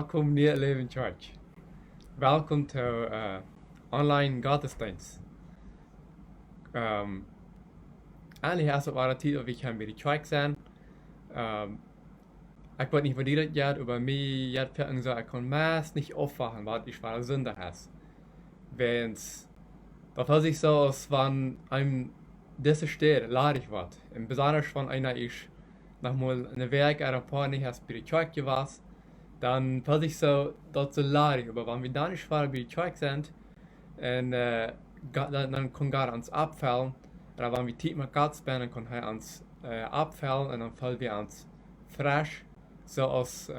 welkom neer Leven Church. Welkom to online gottesdienst. Eigentlich erst op waren tijd of ik kan bij de kerk zijn. Ik weet nicht, was die das jetzt über mich jetzt für so, ich kann meist nicht aufwachen, weil ich schwere Sünde has. Wenn's, da fällt sich so, als wenn einem diese steht, ladig wird. Und besonders wenn einer ist, nochmal eine Werk oder ein paar nicht erst bei der Kirche gewesen, dann fällt sich so, dort so ladig. Aber wenn wir dann nicht schwer bei der Kirche sind, und, dann kann Gott uns abfallen. Oder wenn wir tief mit Gott sind, dann kann er uns abfallen und dann fällt wir uns frisch, so als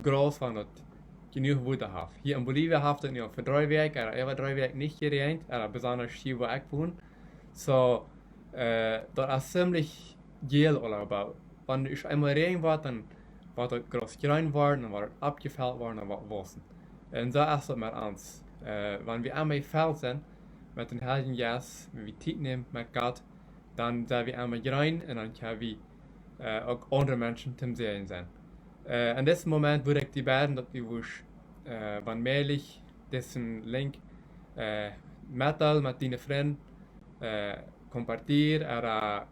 groß, wenn das genug Wunder hat. Hier in Bolivien hat es ja für 3 Wochen oder über 3 Wochen nicht geregnet, oder besonders hier, wo ich wohne. So, das ist ziemlich geil, aber wenn es einmal Regen wird, dann wird es groß grün worden, dann wird es abgefällt worden, dann wird es Wasser. Und so ist es mit uns. Wenn wir einmal gefällt sind, mit den Heiligen Geist, wenn wir Zeit nehmen mit Gott, dann sind wir einmal grün und dann können wir auch andere Menschen zum Sehen sein. In diesem Moment würde ich die beiden, dass wir wann möglich diesen Link mitteilen mit deinen Freunden, kompartieren oder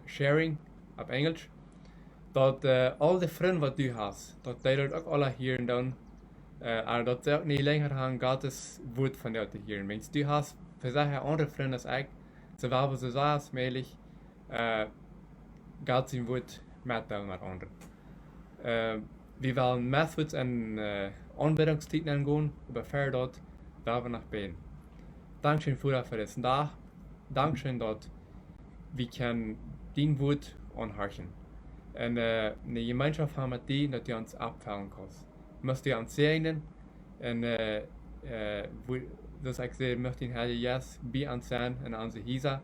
sharing auf Englisch, dass all die Freunde, die du hast, dass die das auch alle hören dann, aber dass sie auch nicht länger haben, Gottes Wort von dir zu hören. Wenn du hast, für solche andere Freunde als ich, so war es so als möglich, Gott sein Wort mitteilen mit anderen. Wir wollen meistens in Aunbädungszeit gehen, aber fair dort, da wir nach beten. Dankeschön für diesen Tag. Dankeschön, dass wir können dein Wort anhören. Und eine Gemeinschaft haben mit dir, dass die uns abfallen kannst. Möchtest du uns segnen und dus ich sehe, möchte den Herr Jesus bei uns sein und unsere Hisa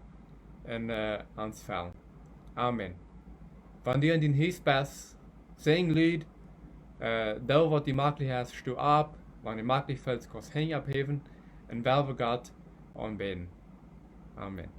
und uns fallen. Amen. Wenn du in den Hies bist, sing Lied, da was die möglich ist, steh ab, wenn die möglich fällt, kannst du hängen abheben und werbe Gott anbeten. Amen.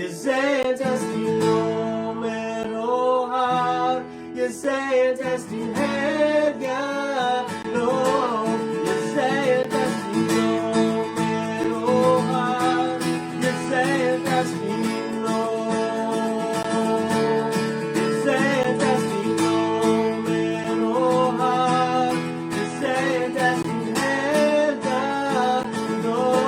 Je säger dass die Nomen och har. Je säger dass die helga lov. Je säger dass die Nomen och har. Je säger dass die lov. Je säger dass die Nomen och har. Je säger dass die helga lov.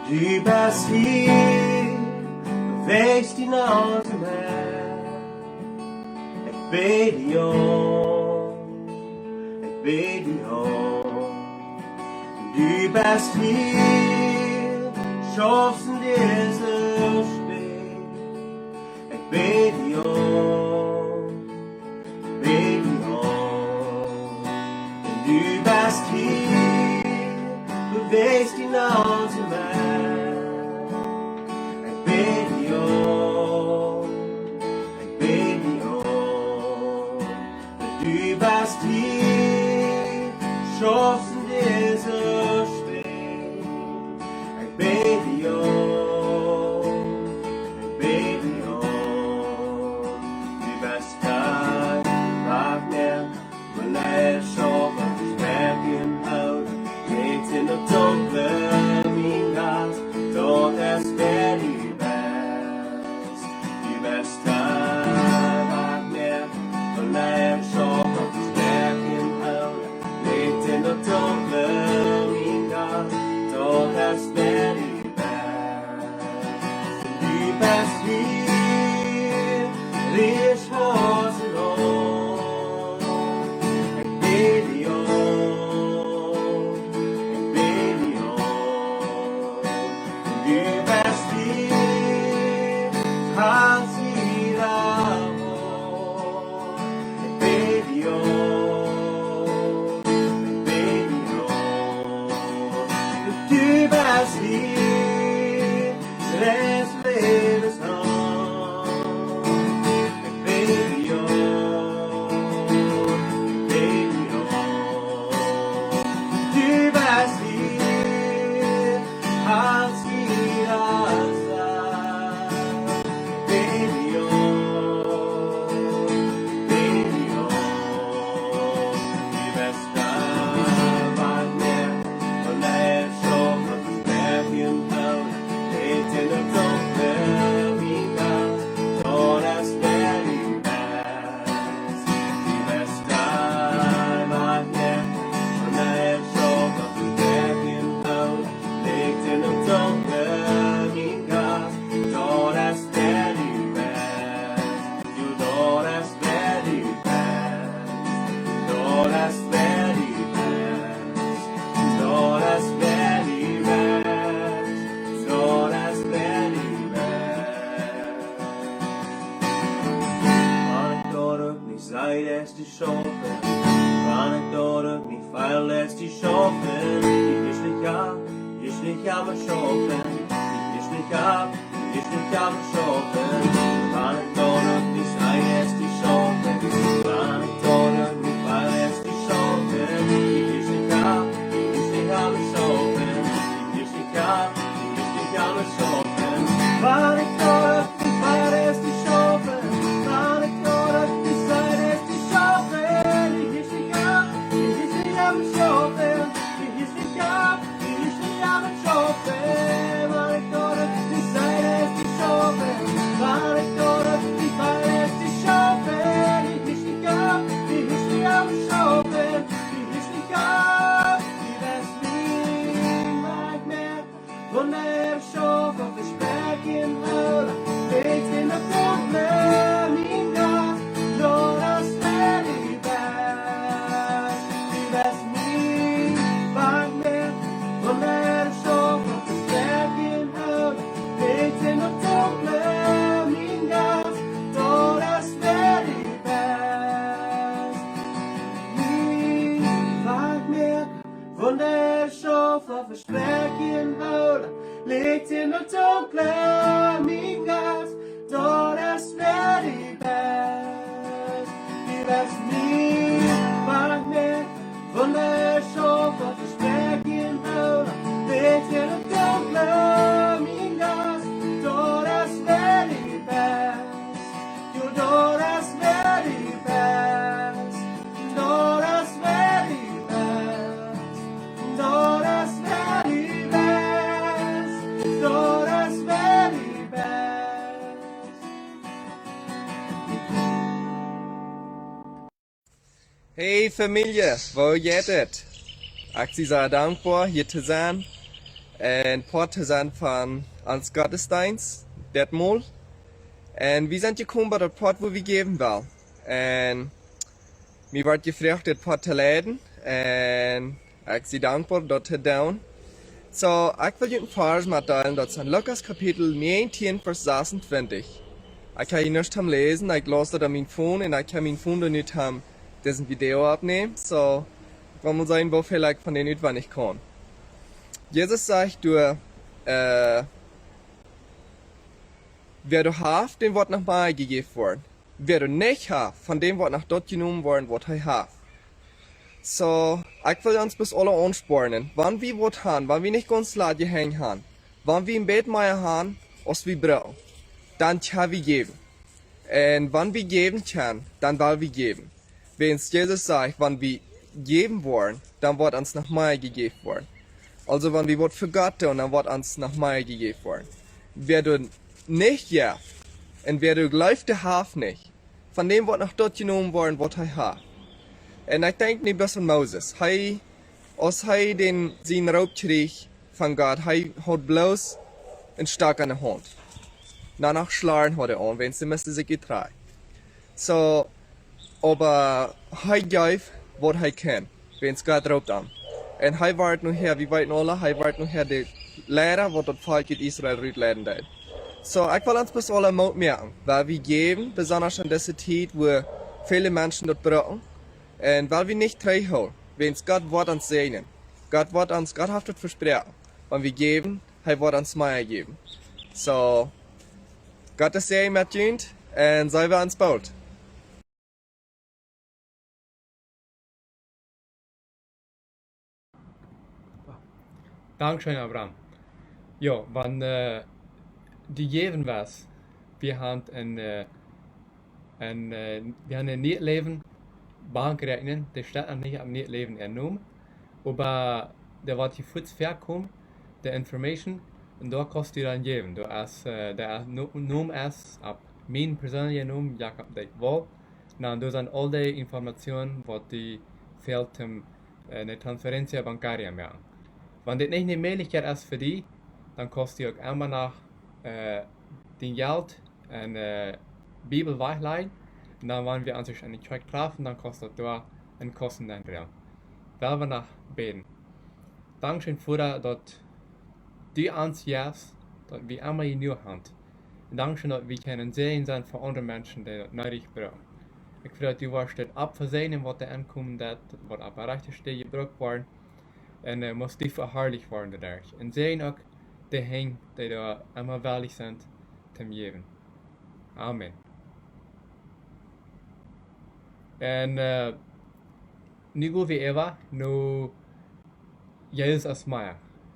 Du bäst hier, wees die nou te mij. Ik bid die om, ik bid die om. Du bäst hier, schaffst in deze speel. Ik bid die om, ik bid die om. En du bäst hier, wees die nou te mij. Du bist hier, schaffst in dieser Spee. Ich bete dir du bist kein Tag mehr, wenn er schaut auf das Berg im Haus. Geht in der Dunkle, mein Gas, dort ist wer du bist. Du bist kein Tag mehr, wenn er schaut auf das Berg im Haus. Geht in der Dunkle, mein Gas, dort ist wer du bist. Du bist hier, riech was los. Ich bete dir Du bist hier, kannst wieder wohl. Ich bete dir Du bist hier, des Lebens Hand. Ich bete dir Du bist hier, kannst wieder sein. Ich bete dir Du bist da, weit mehr von der Schock auf das Berg im Haus. Geht in der Dunkle, mein Gas, dort ist wer du bist. Du bist da, weit mehr von der Schock auf das Berg im Haus. Geht in der Dunkle, mein Gas, dort ist wer du bist. Du, dort ist wer du bist. Dort ist wer du bist. Dort ist wer du bist. Dort ist wer du bist. Wann ik dort ook niet zei, is die schoppen. Wann ik dort ook niet feil, is die schoppen. Ich nicht aber schoppen. Ich nicht aber schoppen. Wann ik dort ook niet zei, is die schoppen. Wann ik dort ook niet feil, is die schoppen. Ich nicht aber schoppen. Ich nicht aber schoppen. Wann ik dort ook niet feil, is die schoppen. Wann ik dort ook niet zei, is die schoppen. Ich nicht aber schoppen. Ich nicht aber schoppen. Wann ik dort ook niet zei, is die schoppen. Wann ik dort ook niet feil, is die schoppen. Ich nicht aber schoppen. Ich nicht ab. Die best niemand mehr von der Schof auf das Berg im Haus. Geht in der Dunkle, mein Gas, dort ist wer du bist. Die best niemand mehr von der Schof auf das Berg im Haus. Geht in der Dunkle, mein Gas, dort ist wer du bist. Niemand mehr von der Schof auf das Berg in houden, ligt in het donkere, mijn gast, dat is weer die best. Die best niet, waar ik meer van de show, wat de sprek in houden, ligt in het donkere, mijn gast, dat is weer die best. Jo, dat is weer die best. Dat is weer die best. Dat is weer die best. Dat is weer die best. Hey familie, wo geht het? Ik ben zo dankbaar hier te zijn en part te zijn van ons Gottesdienst, ditmaal. En we zijn gekomen bij dat part waar we geven wil. En mir wordt gevraagd dit part te leiden en ik ben dankbaar dat te doen. So, ik wil je een vers mitteilen, dat is in Lukas kapitel 19 vers 26. Ik ga je niet hem lezen, ik las dat aan mijn phone en ik kan mijn phone niet hem diesen Video abnehmen. So, ich will mal sagen, wo vielleicht von den nicht, wann ich kann. Jesus sagt, wer du hast, dem wird nach mir gegeben worden. Wer du nicht hast, von dem wird nach dort genommen worden, was er hat. So, ich will uns bis alle anspornen. Wann wir was haben, wann wir nicht ganz laut gehängt haben, wann wir im Bett mehr haben, als wir brauchen, dann können wir geben. Und wenn wir geben können, dann wollen wir geben. Wenn Jesus sagt, wenn wir geben wollen, dann wird uns nach mehr gegeben worden. Also wenn wir was für Gott tun, dann wird uns nach mehr gegeben worden. Wer du nicht gibst, und wer du glaubst, der hat nicht, von dem wird nach dort genommen worden, was er hat. Und ich denke nicht besser an Moses. Als er seinen Raubkrieg von Gott, er hat bloß einen Stock an der Hand. Danach schlagen hat er an, wenn sie müsste sich getragen. So, aber er gibt, was er kann, wenn es Gott raubt an. Und er wird noch her, wir wissen alle, er wird noch her der Lehrer, was das Volk in Israel leiden wird. So, ich will uns bis alle Mut merken, weil wir geben, besonders in dieser Zeit, wo viele Menschen das brauchen. Und weil wir nicht treu wenn es Gott wird uns segnen. Gott hat das versprochen. Wenn wir geben, er wird uns mehr geben. So, Gottes Segen mit uns und sei wir uns bald. Dankeschön, Abraham. Ja, wenn die geben was, wir haben ein Nicht-Leben Bankrekening, der steht noch nicht am Nicht-Leben ernommen, aber der wird die Futz verkommen, der Information, und da kostet die dann geben. Da ist der Name ist ab mein persönlicher Name, Jakob Dijk Wol, dann da sind all die Informationen, was die fehlt eine Transferenz bankaria machen. Wenn das nicht eine Möglichkeit ist für die, dann kostet die auch einmal nach den Geld eine Bibel weiterleiten. Und dann, wenn wir an sich einen Track treffen, dann kostet da einen Kosten dann drin. Weil wir nach beten. Dankeschön für dass die uns jetzt, dass wir einmal in New haben. Und Dankeschön, dass wir können sehen sein für andere Menschen, die das nötig brauchen. Ich finde, die wirst das abversehen, was da ankommt, was auf der rechten Stelle gebraucht worden. Und muss die verherrlicht werden dadurch. Und sehen auch die Hänge, die da einmal wahrlich sind, zum Geben. Amen. En nu går vi Eva, nu Jesus als Meier.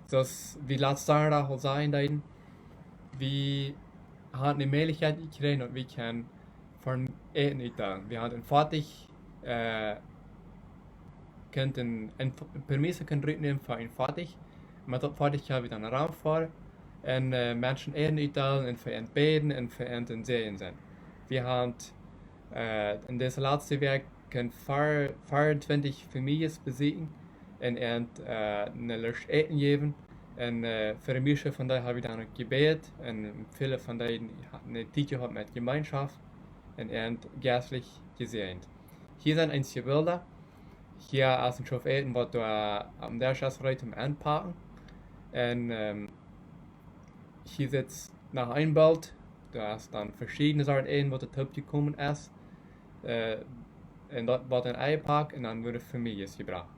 Dus wie laatst zaterdag al zijn dat we hadden een mogelijkheid gekregen dat we kunnen van eten uitdelen. We hadden fertig een permis kunnen uitnemen voor een fertig. Met dat fertig hebben we dan een raam voor. En mensen eten uitdelen en voor een beden en voor een zegen zijn. We hadden in deze laatste week kunnen 24 families bezieken en een lust eten geven. En voor de meeste van die hebben we dan ook gebed en viele van die hadden een tijdje gehad met gemeenschap en geestelijk gezien. Hier zijn eentje beelden. Hier als een schoof eten wat we am der Schatzreut anpakken. En hier zit nach een beeld. Da ist dann verschiedene Sorten eten wat het gekommen ist. En dat wordt een eierpark en dan worden families gebracht.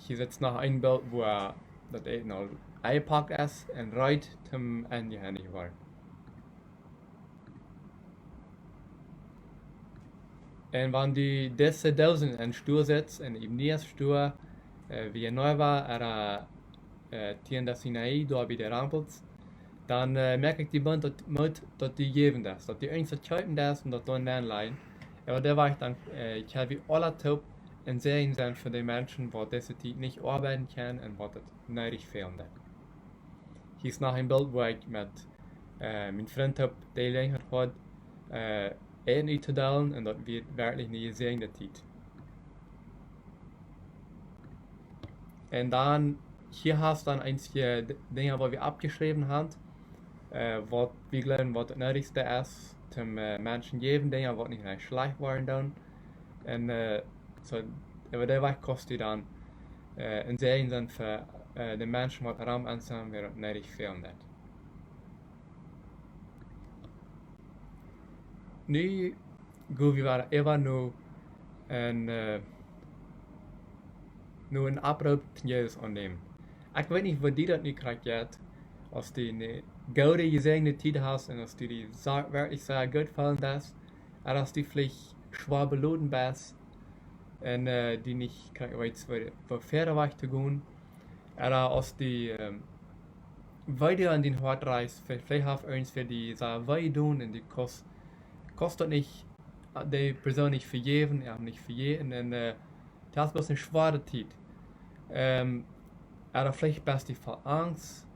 Hier sitzt noch ein Bild, wo dat eten al eingepakt is en ruit zum Ende hennig war. En wanneer die deze duizend en stuur zet en im nieuws stuur, wie neu war, tegen Sinj, daar bij de rampels, dan merk ik die band dat die geven is, dat die eens het chuipen is en dat dan aanleiden. En daar war ich dann, ich habe alle Tipp en Serien zijn voor die mensen die deze tijd niet arbeiten kunnen en wat het nodig vinden. Hier is nog een beeld waar ik met mijn vriend heb deel gehad, eten uit te delen en dat wird werkelijk niet gezien de tijd. En dan, hier hast dan einige dingen wat we abgeschreven hebben, wat we geloven wat het nodigste is, zum mensen geven, dingen wat niet echt slecht waren dan. En so, aber der Weg kostet dann in Serien sind für die Menschen, die Raum ansammeln, wäre nicht viel um das. Nu gaan we even nu een oproep van Jezus aannemen. Ik weet niet wat die dat nu krijgt, als die een gouden gezegende tijd hast en als die wirklich sehr gut fallen ist, en als die vielleicht schwer beladen bist, en die niet weet voor verder weg te gaan. En als die weiter an den Hort reist, vielleicht have eens für die sagen, wij doen en die kost dat niet, die persoon niet vergeven, niet vergeten en dat was een zware tijd. Vielleicht best die vol angst.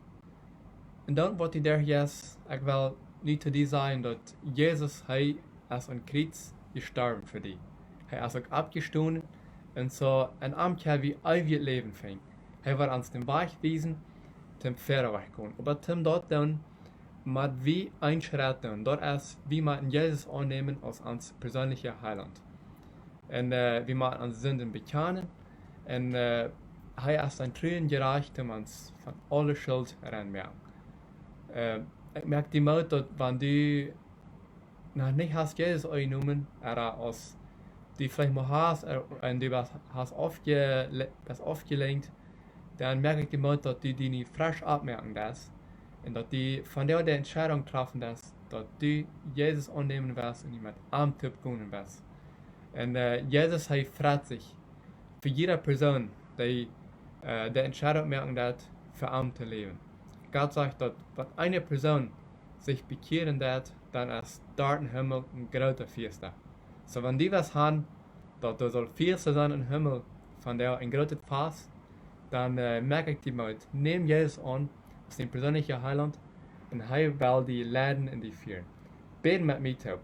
En dan wordt hij daar juist, ik wil niet te die zeggen dat Jezus, hij als een kruis gestorben voor die. Hij is ook abgestoßen und so ein Amtjahr wie ewiges Leben fängt. Er wird uns den Weg wiesen, zum Verweg kommen. Aber zum dort dann, mit wie ein Schritt dann, dort ist, wie man Jesus annehmen als uns persönlicher Heiland. Und wie man uns Sünden bekennen. Und er ist ein Tränen gereicht, um uns von aller Schuld reinmerken. Ich merke die Mut, dass wenn du noch nicht hast Jesus angenommen, als die vielleicht mal hast und du hast aufgelenkt, dann merke ich die Mut, dass du die nicht frisch abmerken darfst und dass du von der Entscheidung treffen darfst, dass du Jesus annehmen wirst und ihn mit einem Tipp gehen wirst. Und Jesus freut sich für jede Person, die die Entscheidung merken darf, für ihn zu leben. Gott sagt, dass wenn eine Person sich bekehren darf, dann ist dort im Himmel ein großer Fest. So, wenn die was haben, dass da soll Fest sein im Himmel, von der ein großes Fest, dann merke ich die mal, nehm Jesus an, als den persönlichen Heiland, und er will die leiden und die führen. Beten mit mir zu.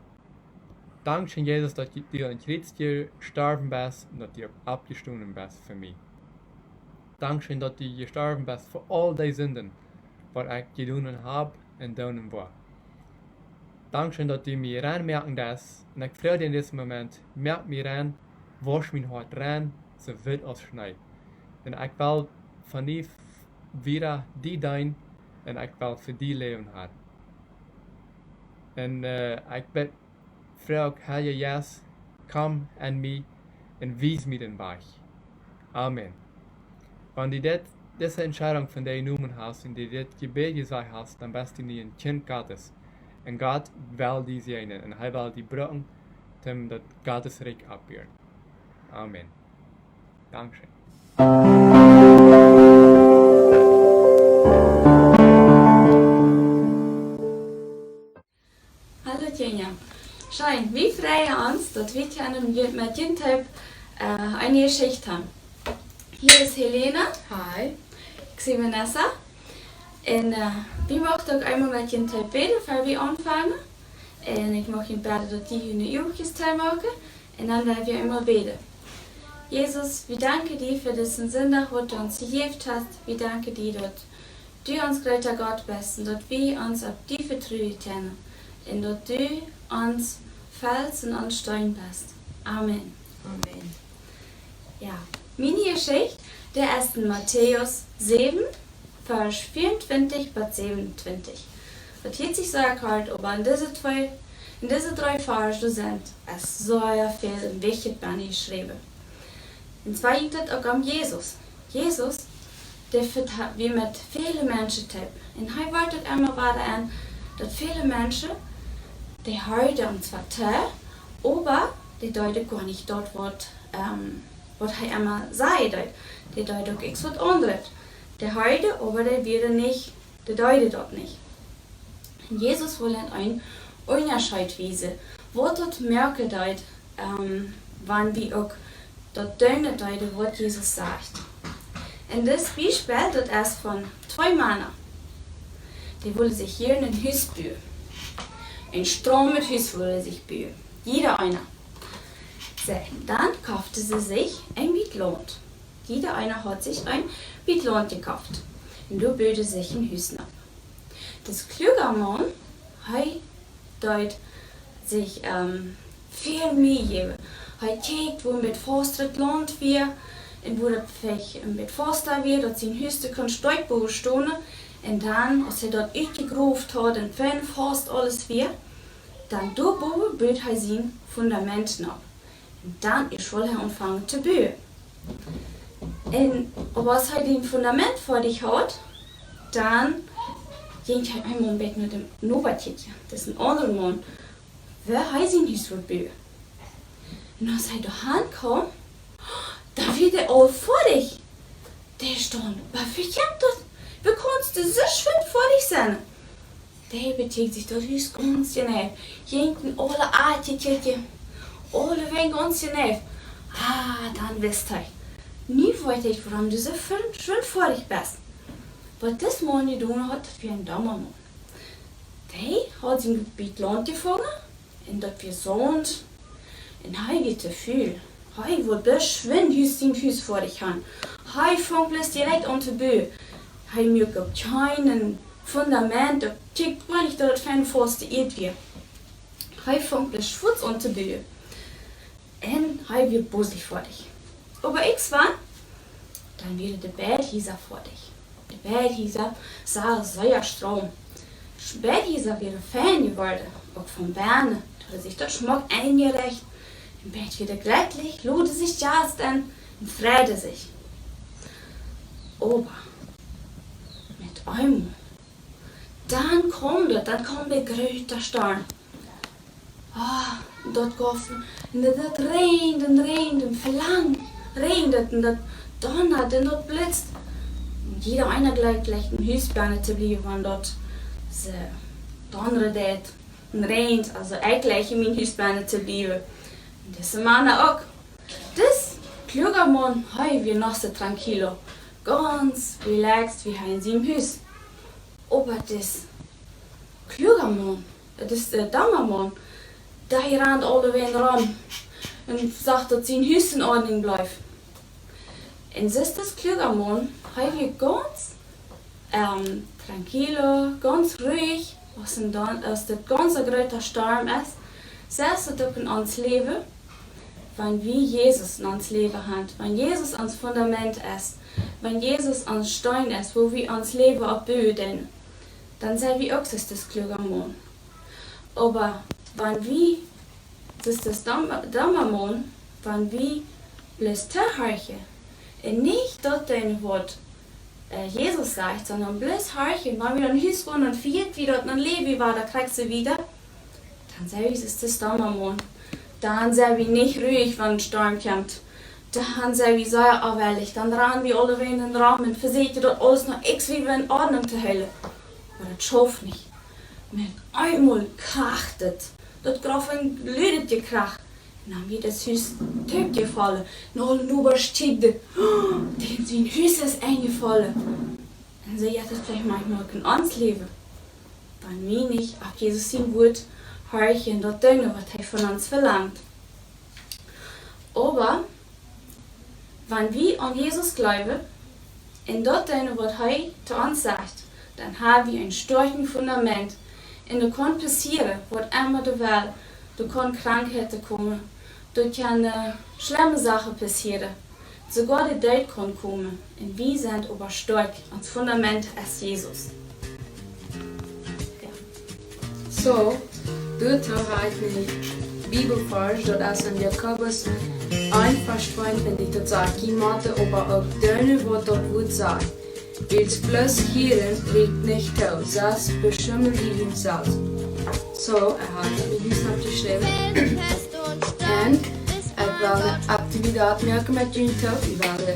Dankeschön, Jesus, dass du an Kreuz gestorben bist und dass du abgestoßen bist für mich. Dankeschön, dass du gestorben bist für all die Sünden, was ich getan habe und tun war. Dankeschön, dass du mir reinmerken darfst. Und ich freue dich in diesem Moment. Merk mir rein, wasch mein Hart rein, so wird als Schnee. Und ich will von dir wieder die dein und ich will für die leben haben. Und ich bitte, Frau, Herr Jesus, komm an mich und wies mir den Weg. Amen. Wenn du diese Entscheidung von dir genommen hast und dir das Gebet gesagt hast, dann bist du nie ein Kind Gottes. Und Gott will die segnen und er will die brücken, um das Gottes Reich abwehren. Amen. Dankeschön. Hallo Jenn. Schein, wie freuen uns, dass wir mit Jenn eine Geschichte haben. Hier ist Helene. Hi. Ich bin Vanessa. Und wir möchten auch einmal mit Jenn beten, bevor wir anfangen. Und ich möchte Ihnen beten, dass die eine Übungsteil machen. Und dann werden wir immer beten. Jesus, wir danken dir für diesen Sonntag, was du uns gegeben hast. Wir danken dir, dass du uns großer Gott bist und dass wir uns auf dich vertrauen können. Und dass du uns Fels und uns Stein bist. Amen. Amen. Ja, meine Geschichte, der ist in Matthäus 7, Vers 24 bis 27. Das hat sich so erklärt, aber in diese drei Verse sind es so viel wichtig geschrieben. Und zwar geht es auch um Jesus. Jesus, der vertelt wie mit vielen Menschen tip. Und hij wordt ook immer weiter an, dass viele Menschen, die heute uns vertellen, aber die deuten gar nicht dort, was er immer sagt. Die deuten auch nichts was anderes. Die heute, aber die werden nicht, die deuten dort nicht. Und Jesus will einen Unterschied wiesen, wo dort merken deut, wann wir auch dort deuten, was Jesus sagt. Und das Beispiel dort erst von 2 Männern. Die wollen sich hier in ein Haus bauen. Ein stromes Haus wollen sich bauen. Jeder einer. So, dann kaufte sie sich ein Mietland. Jeder einer hat sich ein Mietland gekauft. Und da baute sich ein Haus ab. Das kluge Mann hat dort sich viel mehr gegeben. Er guckt, wo mit Forstret Land wir, und wo das mit Forster wird, dass sie in Hüste kann Steigbauen stehen. Und dann, als er dort ausgegraben hat und wenn fast alles wir, dann baut er sein Fundament ab. Und dann soll er anfangen zu bauen. Und als er das Fundament vor sich hat, dann geht er einmal im Bett mit dem Nobertje, das ist ein anderer Mann, wer heißt ihn nicht so bauen. Und als er da kam, da wird er all vor dich. Der stand, was verkehrt das? Wie kannst du so schön vor dich sein? Der beträgt sich das ist ganz genau. Jeden alle Artikel, alle wegen ganz genau. Dann wisst ihr. Nie wollte ich, warum du so schön vor dich bist. Was das Mann getan hat, für ein dummer Mann. Der hat sein Gebiet Land gefangen, und das wir Sand, und er geht zu viel. Er wird beschwind, sein Haus vor dich haben. Er fängt bloß direkt an zu bauen. Er macht keinen Fundament, er kriegt gar nicht, dass das keine Forste wird. Er fängt bloß Schutz an zu bauen. Und er wird bosig vor dich. Aber ich war, dann wird der Bethel vor dich. Der Bethel sah sehr Strom. Der Bethel wäre Fan geworden, auch von Berne. Da hat sich der Schmuck eingerecht. Im Bett wieder glücklich, lud sich Jazz dann und freute sich. Aber mit einmal, dann kam der größte Sturm. Dort goffen, und das regnet und verlangt, regnet und das donnert und dort blitzt. Und jeder einer gleich im Hausbeine zu bleiben, wenn dort so donnert und regnet, also ich gleich in mein Hausbeine zu bleiben. Und diese Männer auch. Das kluge Mann, wie noch so tranquilo, ganz relaxed wie in seinem Haus. Aber das kluge Mann, das der dumme Mann, der rennt alle Wege rum und sagt, dass sein Haus in Ordnung bleibt. Und das kluge Mann, wie ganz tranquilo, ganz ruhig, was das ganze große Sturm ist, selbst in uns Leben, wenn wir Jesus in uns Leben haben, wenn Jesus ans Fundament ist, wenn Jesus ans Stein ist, wo wir uns Leben abbilden, dann sind wir auch das kluge Mann. Aber wenn wir, das dumme Mann, wenn wir bloß zuhören und nicht dort tun, was Jesus sagt, sondern bloß hören, wenn wir dann Haus wohnen und viert wieder und dann leben wir, da kriegst du wieder, dann sage ich, ist das dumme Mann. Dann sind wir nicht ruhig, wenn ein Sturm kommt. Dann sind wir sehr auffällig. Dann rennen wir alle in den Raum und versuchen dort alles noch irgendwie in Ordnung zu halten. Aber das schafft nicht. Mit einmal kracht es. Dort drauf ein Lüdet gekracht. Und dann wird das Haus tief gefallen. Und alle überstiegen. Denn sein Haus ist eingefallen. Und so hat es vielleicht manchmal in uns Leben. Wenn wir nicht auf Jesus sein Wort hören, dort tun, was er von uns verlangt. Aber wenn wir an Jesus glauben und dort tun, was er zu uns sagt, dann haben wir ein starkes Fundament. Und da kann passieren, was immer du willst. Da kann Krankheiten kommen, da kann schlimme Sachen passieren. Sogar der Tod kann kommen. Und wir sind aber stark. Das Fundament ist Jesus. So, dort habe ich die Bibel forscht, dat is in Jakobus 1 vers 22 dat sagt, die Mathe aber auch dönne, was dort wird sagt. Wils Fluss hierin riecht nicht aus, das beschimmelt die ihm Salz. So, hat mich opgeschreven. En ik wil een activiteit maken met jullie toe. Ik wil de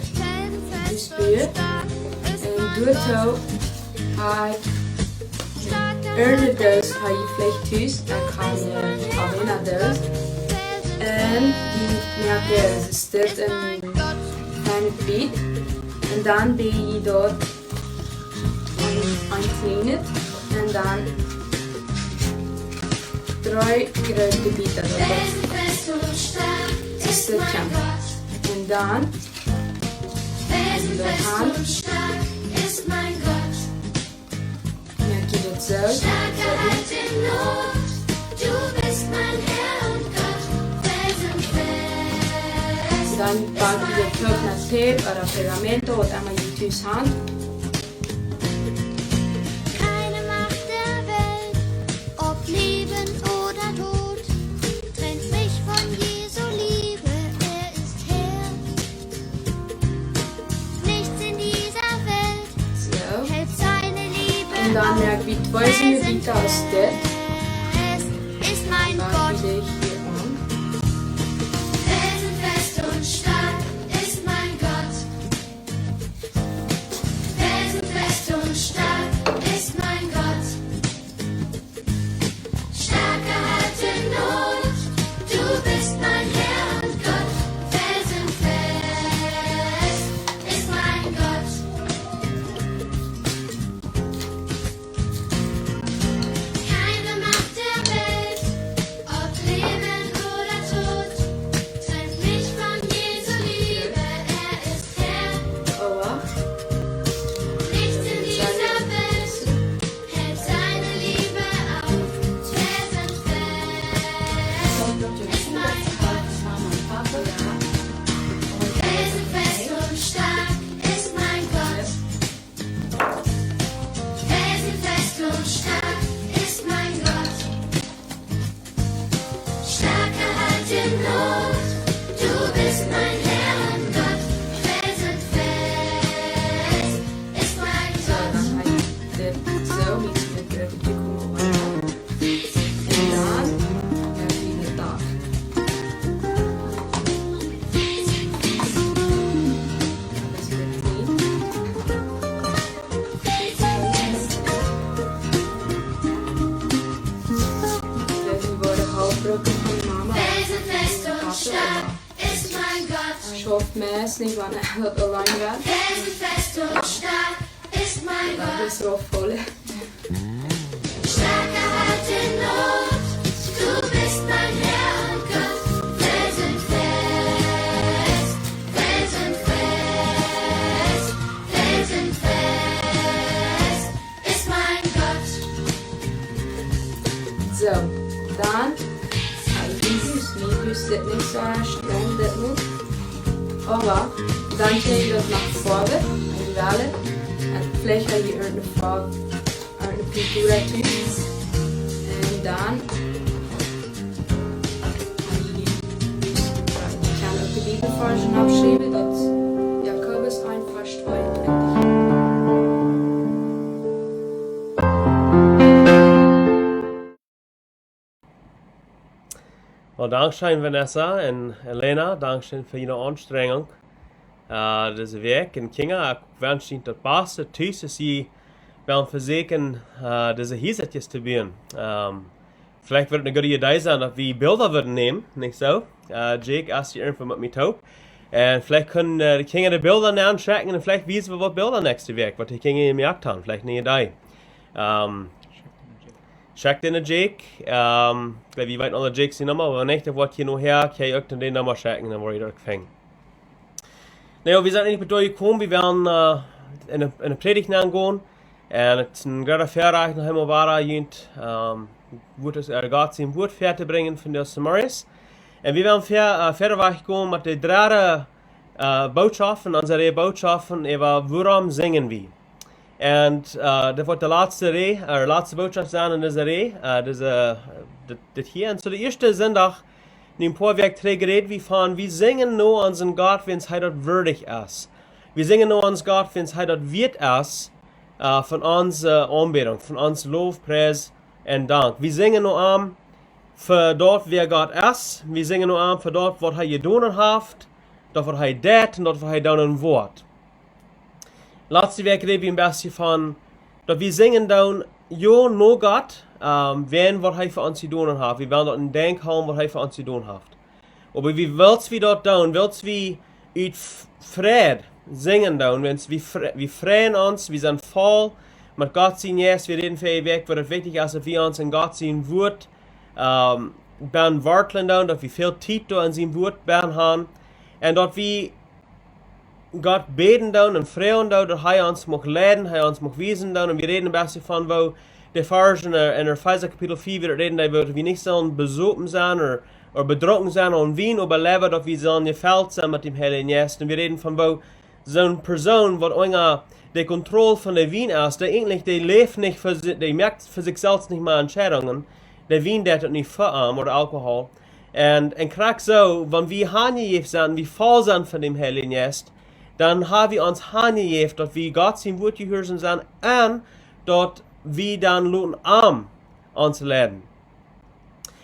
spelen. En door toe ga ik een doos ga je vlecht thuis. Ik ga alleen naar doos. En die merken ze staat een kleine piet. En dan ben je daar een kleine. En dan 3 grote bieten erop. Een stukje. En dan in de hand merk je dat zo. Dan pak je de knop naar tape of pegamento wat allemaal je thuis hand. Keine Macht der Welt, ob Leben oder Tod, trennt mich von Jesu Liebe, er ist Herr. Nichts in dieser Welt Zo. hält seine Liebe En dan auf. merk je 2 zinnenbieten als dit. Es ist mein Pak Gott. je dit hier aan. Felsenfest und stark ist mein Gott. Felsenfest und stark ist mein Gott. Starker Halt in Not, du bist mein Herr und Gott. Felsenfest ist mein Gott. Keine Macht der Welt, ob Leben oder Tod, trennt mich von Jesu Liebe, er ist Herr. Oh, wacht. Nichts in dieser Welt hält seine Liebe auf. Felsenfest ist mein Gott. Felsenfest und stark ist mein Gott. Felsenfest und stark ist mein Gott. Starker Halt in Not, du bist mein Herr und Gott. Felsenfest ist mein Zo, Gott. dan ga je dit zo iets met de piccolo aan. En dan heb je de dag. Dat is de 10. Deze worden halfbroken van mama. Felsenfest und stark ist mein Gott. Schoft mes niet wanneer dat online gaat. Felsenfest und stark ist mein Dat Gott. is erop volle. Starker Halt in Not, du bist mein Herr und Gott. Felsenfest, Felsenfest, Felsenfest ist mein Gott. Zo, dan ga je dus dit niet zo streng, dit moet. Aber dann gehe ich das nach vorne, in die Welle, und vielleicht habe ich irgendeine Farbe, irgendeine Pintura tun. Und dann ich kann auch die Bibelversen abschreiben, dass Jakobus 1, Vers 22. Well, Dankeschön, Vanessa und Elena. Dankeschön für Ihre Anstrengung. Deze week. En Kinga, ik wens je het beste thuis als je wel verzekeren deze Hiezetjes te doen. Vielleicht wird eine gute Idee sein, dass wir Bilder würden nehmen, nicht so? Jake, als je irgendwo mit mir taub. Und vielleicht können die Kinder die Bilder anschauen und vielleicht wissen wir, was Bilder nächste Woche, was die Kinder gemerkt haben. Vielleicht eine Idee. Checkt in der Jake. Wir weten alle Jakes die Nummer, aber nicht, was hier noch her, kann ich auch den Nummer checken, dann wurde ich durchgefangen. Naja, wir sind nicht mit euch gekommen, wir werden in eine Predigt angehen. Und es ist ein großer Verreich nach Himmelwara, wird es Gott sein Wort fertig bringen von der Samaris. Und wir werden verder gehen mit den drei Botschaften, unsere Botschaften über warum singen wir. Und das wird die letzte Botschaft sein in dieser Reihe, das hier. Und zu der ersten Sonntag, in dem paar Werk geredet wie von, wir singen nur unseren Gott, wenn es halt würdig ist. wir singen nur uns Gott, wenn es dort wird es von uns Aunbädunk, von uns Lob, Preis und Dank. Wir singen nur für dort, wer Gott ist. Wir singen nur für dort, was er getan hat, dort, was er tät und dort, was er dann Wort. Letzte Woche reden wir ein bisschen von, dass wir singen dann, jo, no Gott, wenn was er für uns getan hat. Wir werden dort ein Denk haben, was er für uns getan hat. Aber wie willst wir dort tun? Willst wir uit Fried singen dann? Wir freuen uns, wir sind voll mit Gott sein Yes. Wir reden für die Weg, wo es wichtig ist, dass wir uns in Gott sein Wort ben wartelen dann, dass wir viel Zeit in sein Wort ben haben. Und dass wir Gott beten dann und freuen dann, dass er uns mag leiden, er uns mag wiesen dann. Und wir reden ein bisschen von, wo der Vers in der Epheser Kapitel 4 wird reden, dass wir nicht sollen besopen sein oder bedrocken sein und Wien überleben, dass wir sollen gefällt sein mit dem Heiligen Geist. Und wir reden von, wo so eine Person, die die Kontrolle von der Wien ist, der eigentlich, die lebt nicht für sich, die merkt für sich selbst nicht mal Entscheidungen, der Wien das nicht für oder Alkohol. Und kriegt so, wenn wir hangegeben sind, wir voll sind von dem Heiligen Geist, dann haben wir uns hangegeben, dass wir Gott sein Wort gehört sind und dass wir dann luten uns leben.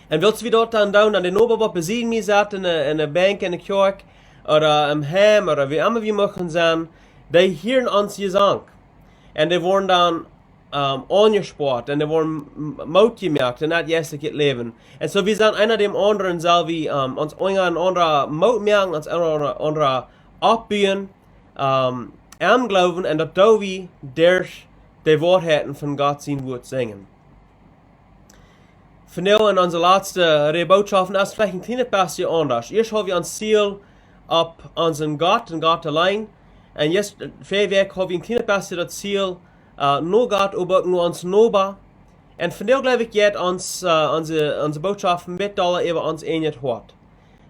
Und willst du dort dann an den Oberbau besiegen, mir sagt, in der Bank, in der Kirche, oder im Heim, oder wie immer wir machen sein, die hören uns Gesang. Und die wurden dann angespart, und die wurden Mut gemerkt, und das jetzt leben. Und so wir sind einer dem anderen, soll wir uns ein anderer Mut merken, uns anderer abbauen, glauben, und dass wir durch die Wahrheiten von Gott sein Wort singen. Für nu in onze laatste Botschaften ist vielleicht ein kleines bisschen anders. Erst haben wir ein Ziel auf unseren Gott und Gott allein. Und jetzt, für Weg haben wir ein kleines bisschen das Ziel, nur Gott, aber nur uns Noba. Und von nu glaube ich, geht uns unsere Botschaften mit über uns ähnlich hart.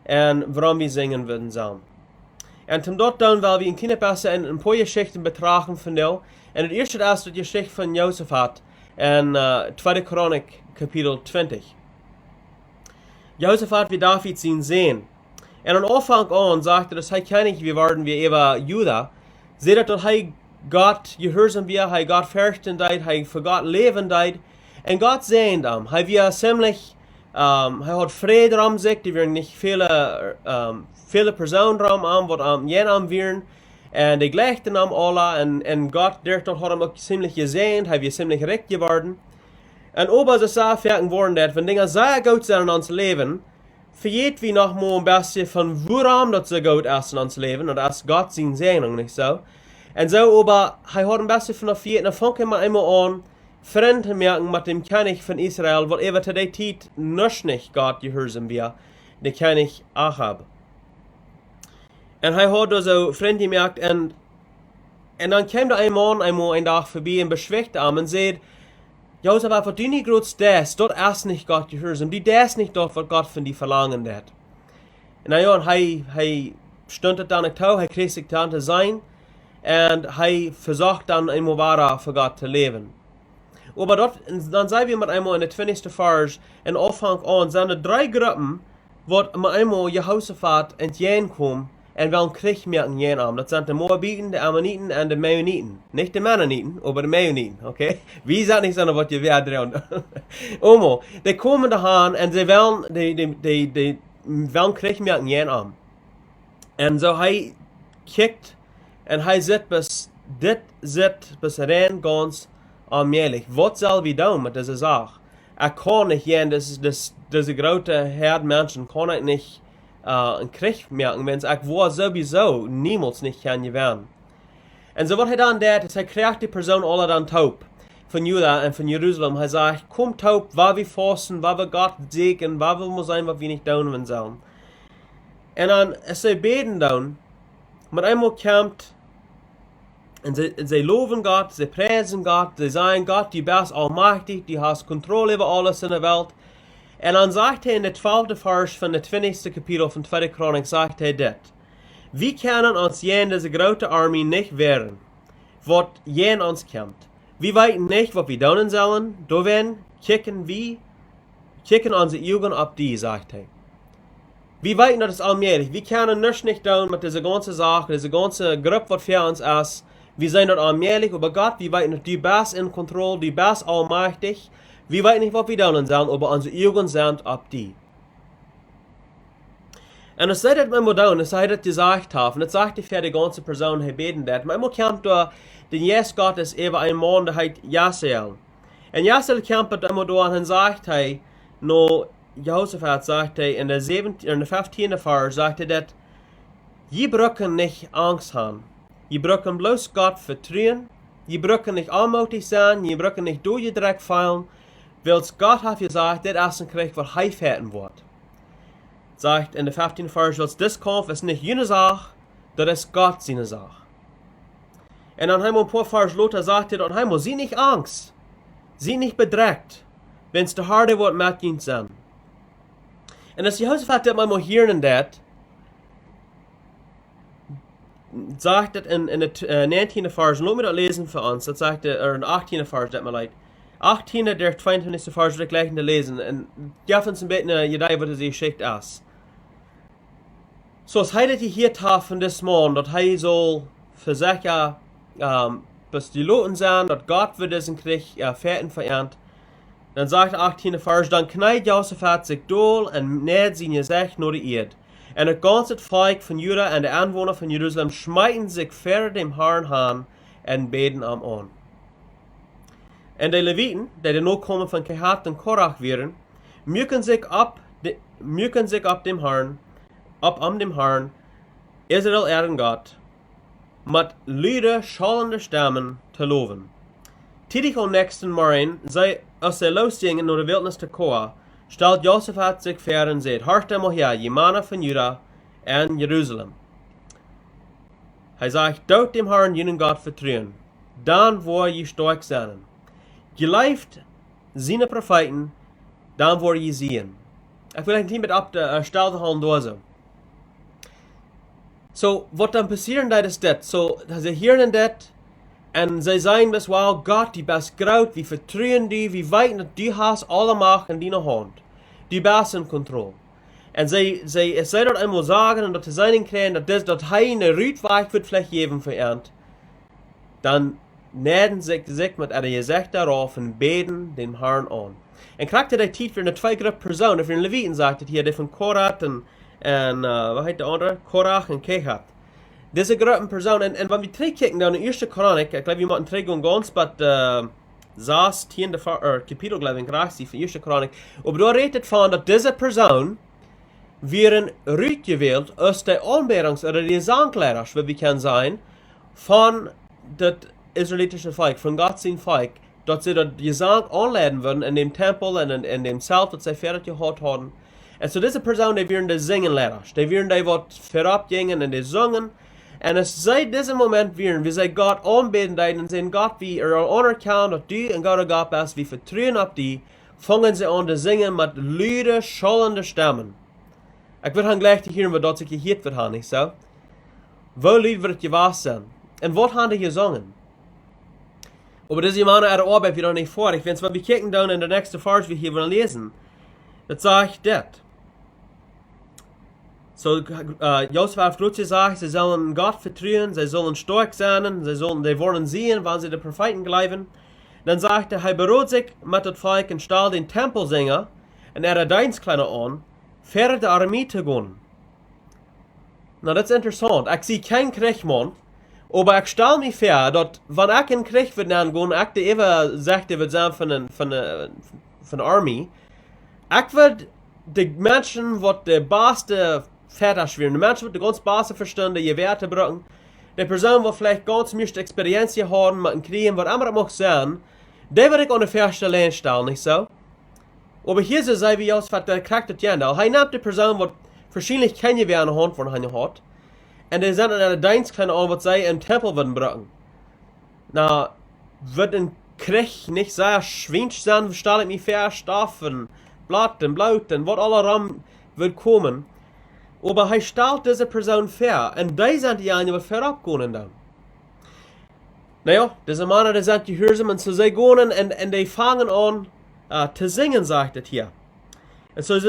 Und warum wir singen würden sollen. Und zum dort dann, weil wir ein kleines bisschen ein paar Geschichten betrachten von nu. Und das erste ist die Geschichte von Josaphat in 2. Chronik, Kapitel 20. Josaphat wie David ihn sehen. Und am Anfang an sagte, dass er kann nicht, wir werden wie über Juda. Seht, dass er Gott gehorsam wir, er Gott fürchten deit, er für Gott leben deit. Und Gott sehen ihm. Er wir ziemlich, er hat Friede am sich, die werden nicht viele Personen am, die Jenn am wären. Und die gleichen am alle, und Gott, der hat ihm auch ziemlich gesehen, er wir ziemlich recht geworden. Und ober so sagen worden, dass wenn Dinge sehr gut sind in uns Leben, vergeht wie noch mal ein bisschen von woran das so gut ist in uns Leben, und das ist Gott sein Segnung, nicht so? Und so, aber er hat ein bisschen von der Viert, und dann fangen wir einmal an, Freunde merken mit dem König von Israel, weil er zu der Zeit nicht Gott gehorsam wir, der König Ahab. Und er hat also Freunde gemerkt, und dann kam da ein Mann einmal einen Tag vorbei und beschwächte ihn und sagt, Josaphat, was du nicht grüßt das, dort ist nicht Gott gehorsam, die das nicht dort, was Gott von dir verlangen hat. Und naja, und er stund dann nicht tau, er kriegt sich dann zu sein, und er versucht dann einmal weiter für Gott zu leben. Aber dort, dann sei wir mit einmal in der 20. Vers, in Anfang an, sind 3 Gruppen, wo mit einmal Josaphat in Jenn kommen, und wir Krieg merken Jenn am. Das sind die Moabiten, die Ammoniten und die Meuniten. Nicht die Mennoniten, aber die Meuniten, okay? Wie sagt nicht so, was ihr werdet drin. Omo, die kommen dahin und sie wollen Krieg merken Jenn am. Und so er kickt und er sieht bis rein ganz allmählich. Was soll wir tun mit dieser Sache? Er kann nicht Jenn, diese große Herd Menschen kann ich nicht einen Krieg merken, wenn es auch sowieso niemals nicht kann gewähren. Und so was er dann tut, ist kriegt die Person alle dann taub von Juda und von Jerusalem. Er sagt, komm taub, weil wir fasten, weil wir Gott segnen, weil wir sein, was wir nicht tun sollen. Und dann ist sie beten dann, mit einmal kommt, und sie loben Gott, sie preisen Gott, sie sagen, Gott, du bist allmächtig, du hast Kontrolle über alles in der Welt. Und dann sagt er in der 12. Vers von der 20. Kapitel von 2. Chronik, sagt er das. Wir können uns Jenn diese große Armee nicht wehren, was Jenn uns kommt. Wir wissen nicht, was wir tun sollen, da werden kicken unsere Augen auf die, sagt er. Wir weten, das ist allmählich. Wir können nichts nicht tun mit dieser ganzen Sache, diese ganze Gruppe, was für uns ist. Wir sind dort allmählich, aber Gott, wir weten, du bist in Kontrolle, du bist allmächtig. Wir weten nicht, was wir tun sollen, aber unsere Augen sind auf die. Und es sei das manchmal tun, es sei das gesagt haben, das sagt ich für die ganze Person, die beten das. Manchmal kommt da, den Jesus Gott ist eben ein Mann, der heißt Jasel. Und Jasel kommt immer da und sagt, hey, no, Josaphat sagte in der 15. Vers, sagte dat, je brücken nicht Angst haben. Je brücken bloß Gott vertrauen. Je brücken nicht allmächtig sein. Je brücken nicht durchgedreckt fallen. Weil Gott hat gesagt, das ist ein Krieg, was heimfährten wird. Sagt in der 15. Vers, dass das Kampf ist nicht jene Sache, das ist Gott seine Sache. Und dann haben wir ein paar Vers Lothar sagte, und haben wir, sie nicht Angst. Sie nicht bedreckt, wenn es der Harte wird mit ihnen sind. Und als Josaphat das mal hören dat, sagt das in der 19. Vers, lass mich das lesen für uns, das sagt er, in der 18. Vers, das mir leid. 18. der 22. Vers, das gleich lesen, und gib uns ein bisschen eine Idee, was die Geschichte ist. So, es heißt hier von des Mann, dass er soll für sich bis die Loten sind, dass Gott wird diesen Krieg fertig verehrt. Dann sagt der 18. Vers, dann kneit Josaphat sich doll und näht sein Gesicht nur die Erde. Und das ganze Volk von Juda und die Anwohner von Jerusalem schmeiten sich vor dem Herrn an und beten am an. Und die Leviten, die den Nachkommen von Kehat und Korach wären, mücken sich ab dem Herrn, an dem Herrn, Israel ehren Gott, mit Lieder schallender Stimmen zu loben. Tidig am nächsten Morgen, als sie losgingen in der Wildnis der Koa, stellt Josaphat sich vor und sagt, hört einmal her, je Männer von Juda und Jerusalem. Er sagt, dort dem Herrn jenen Gott vertrauen, dann wo je stark sein. Geleift seine Propheten, dann wo je sehen. Ich will ein bisschen mit abstellen haben da so. So, was dann passieren da ist das, so, sie hören das, und sie sagen bis, wow, Gott, die bist groß, wir vertrauen die, wir wissen, dass du hast alle Macht in deiner Hand. Du bist in Kontrolle. Und sie dort einmal sagen, und dass sie sagen können, dass eine Rütweg wird vielleicht geben für Ernt. Dann nähern sich mit einer Gesicht darauf und beten den Herrn an. Und kriegt der Titel für eine zwei Gruppen Personen, für den Leviten sagt hier, der von Korach und was heißt der andere? Korach und Kehat. Diese Gruppen Personen, und wenn wir zurückkicken dann in der ersten Chronik, ich glaube, wir machen zurück ganz, aber saß 10. Kapitel, glaube ich, in Grazie von der ersten Chronik, aber da redet von, dass diese Person wären ausgewählt aus der Aunbädungs- oder der Gesangslehrer, wie wir können sein, von dem israelitischen Volk, von Gott sein Volk, dass sie das Gesang anladen würden in dem Tempel und in dem Zelt, das sie fertig gehabt haben. Und so diese Personen, die wären die Singenlehrer, die wären die, die vorabgingen und die singen. Und es seit diesem Moment wären, wie sie Gott anbeten und sehen, Gott, wie anerkannt, dass du ein guter Gott bist, wie vertrauen auf die, fangen sie an zu singen mit Lieder, schallender Stimmen. Ich will dann gleich hören, was dort sich gehört wird, nicht so? Wo Lied wird gewasst sein? Und was haben die gesungen? Aber das ist immer eine Arbeit, wir noch nicht vor. Ich wenn wir kicken dann in der nächsten Vers, wir hier wollen lesen, das sage ich das. So, Josaphat hat gesagt, sie sollen Gott vertrauen, sie sollen stark sein, die wollen sehen, wann sie die Propheten glauben. Dann sagte er, beruht sich mit dem Volk und stahl den Tempelsänger und Dienstskleider an, für die Armee zu gehen. Na, das ist interessant. Ich sehe keinen Kriegmann, aber ich stelle mich vor, dass, wenn ich in den Krieg würde gehen, ich die eben sagte, wird sein von der Armee, ich würde die Menschen, die die beste Väter schweren, die Menschen, die ganz beste verstehen, die Werte brauchen, die Personen, die vielleicht ganz mehr Experience haben mit dem Krieg, was immer das mag sein, die würde ich an der ersten Linie stellen, nicht so? Aber hier so sei wie Josaphat, der kriegt das ja. Er nimmt die Person, die wahrscheinlich keine Gewehr in der Hand von ihm hat, und die sind in einer Dienstkleine an, was sie im Tempel würden brauchen. Na, wird ein Krieg nicht sehr schwindig sein, stelle ich mich vor, Stoff und Blatt und Blut und was alle Raum wird kommen. Aber er stellt diese Person vor, und die sind die einen, die vorabgehen dann. Naja, diese Männer, die sind gehorsam, und so sie gehen und die fangen an zu singen, sagt es hier. Und so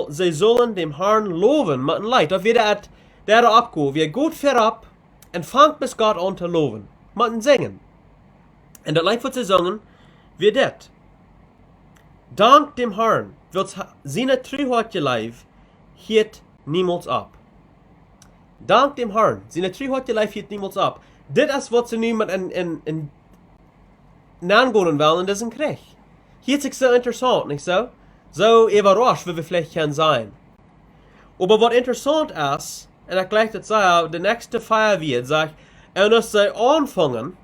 sie sollen dem Herrn loben mit dem Leid. Da wird der abgehen, wir gut verab und fangt bis Gott an zu loben. Mit dem Singen. Und das Leid, was sie singen, wird das. Dank dem Herrn wird seine Treuheit Leib hielt niemals ab. Dank dem Herrn, seine Treuheit Leib hielt niemals ab. Das ist, was sie nun mit in angehen wollen in diesem Krieg. Hier ist sich so interessant, nicht so? So überrascht, wie wir vielleicht können sein. Aber was interessant ist, und ich gleich das sage, der nächste Feier wird, sag ich, und dass sie anfangen,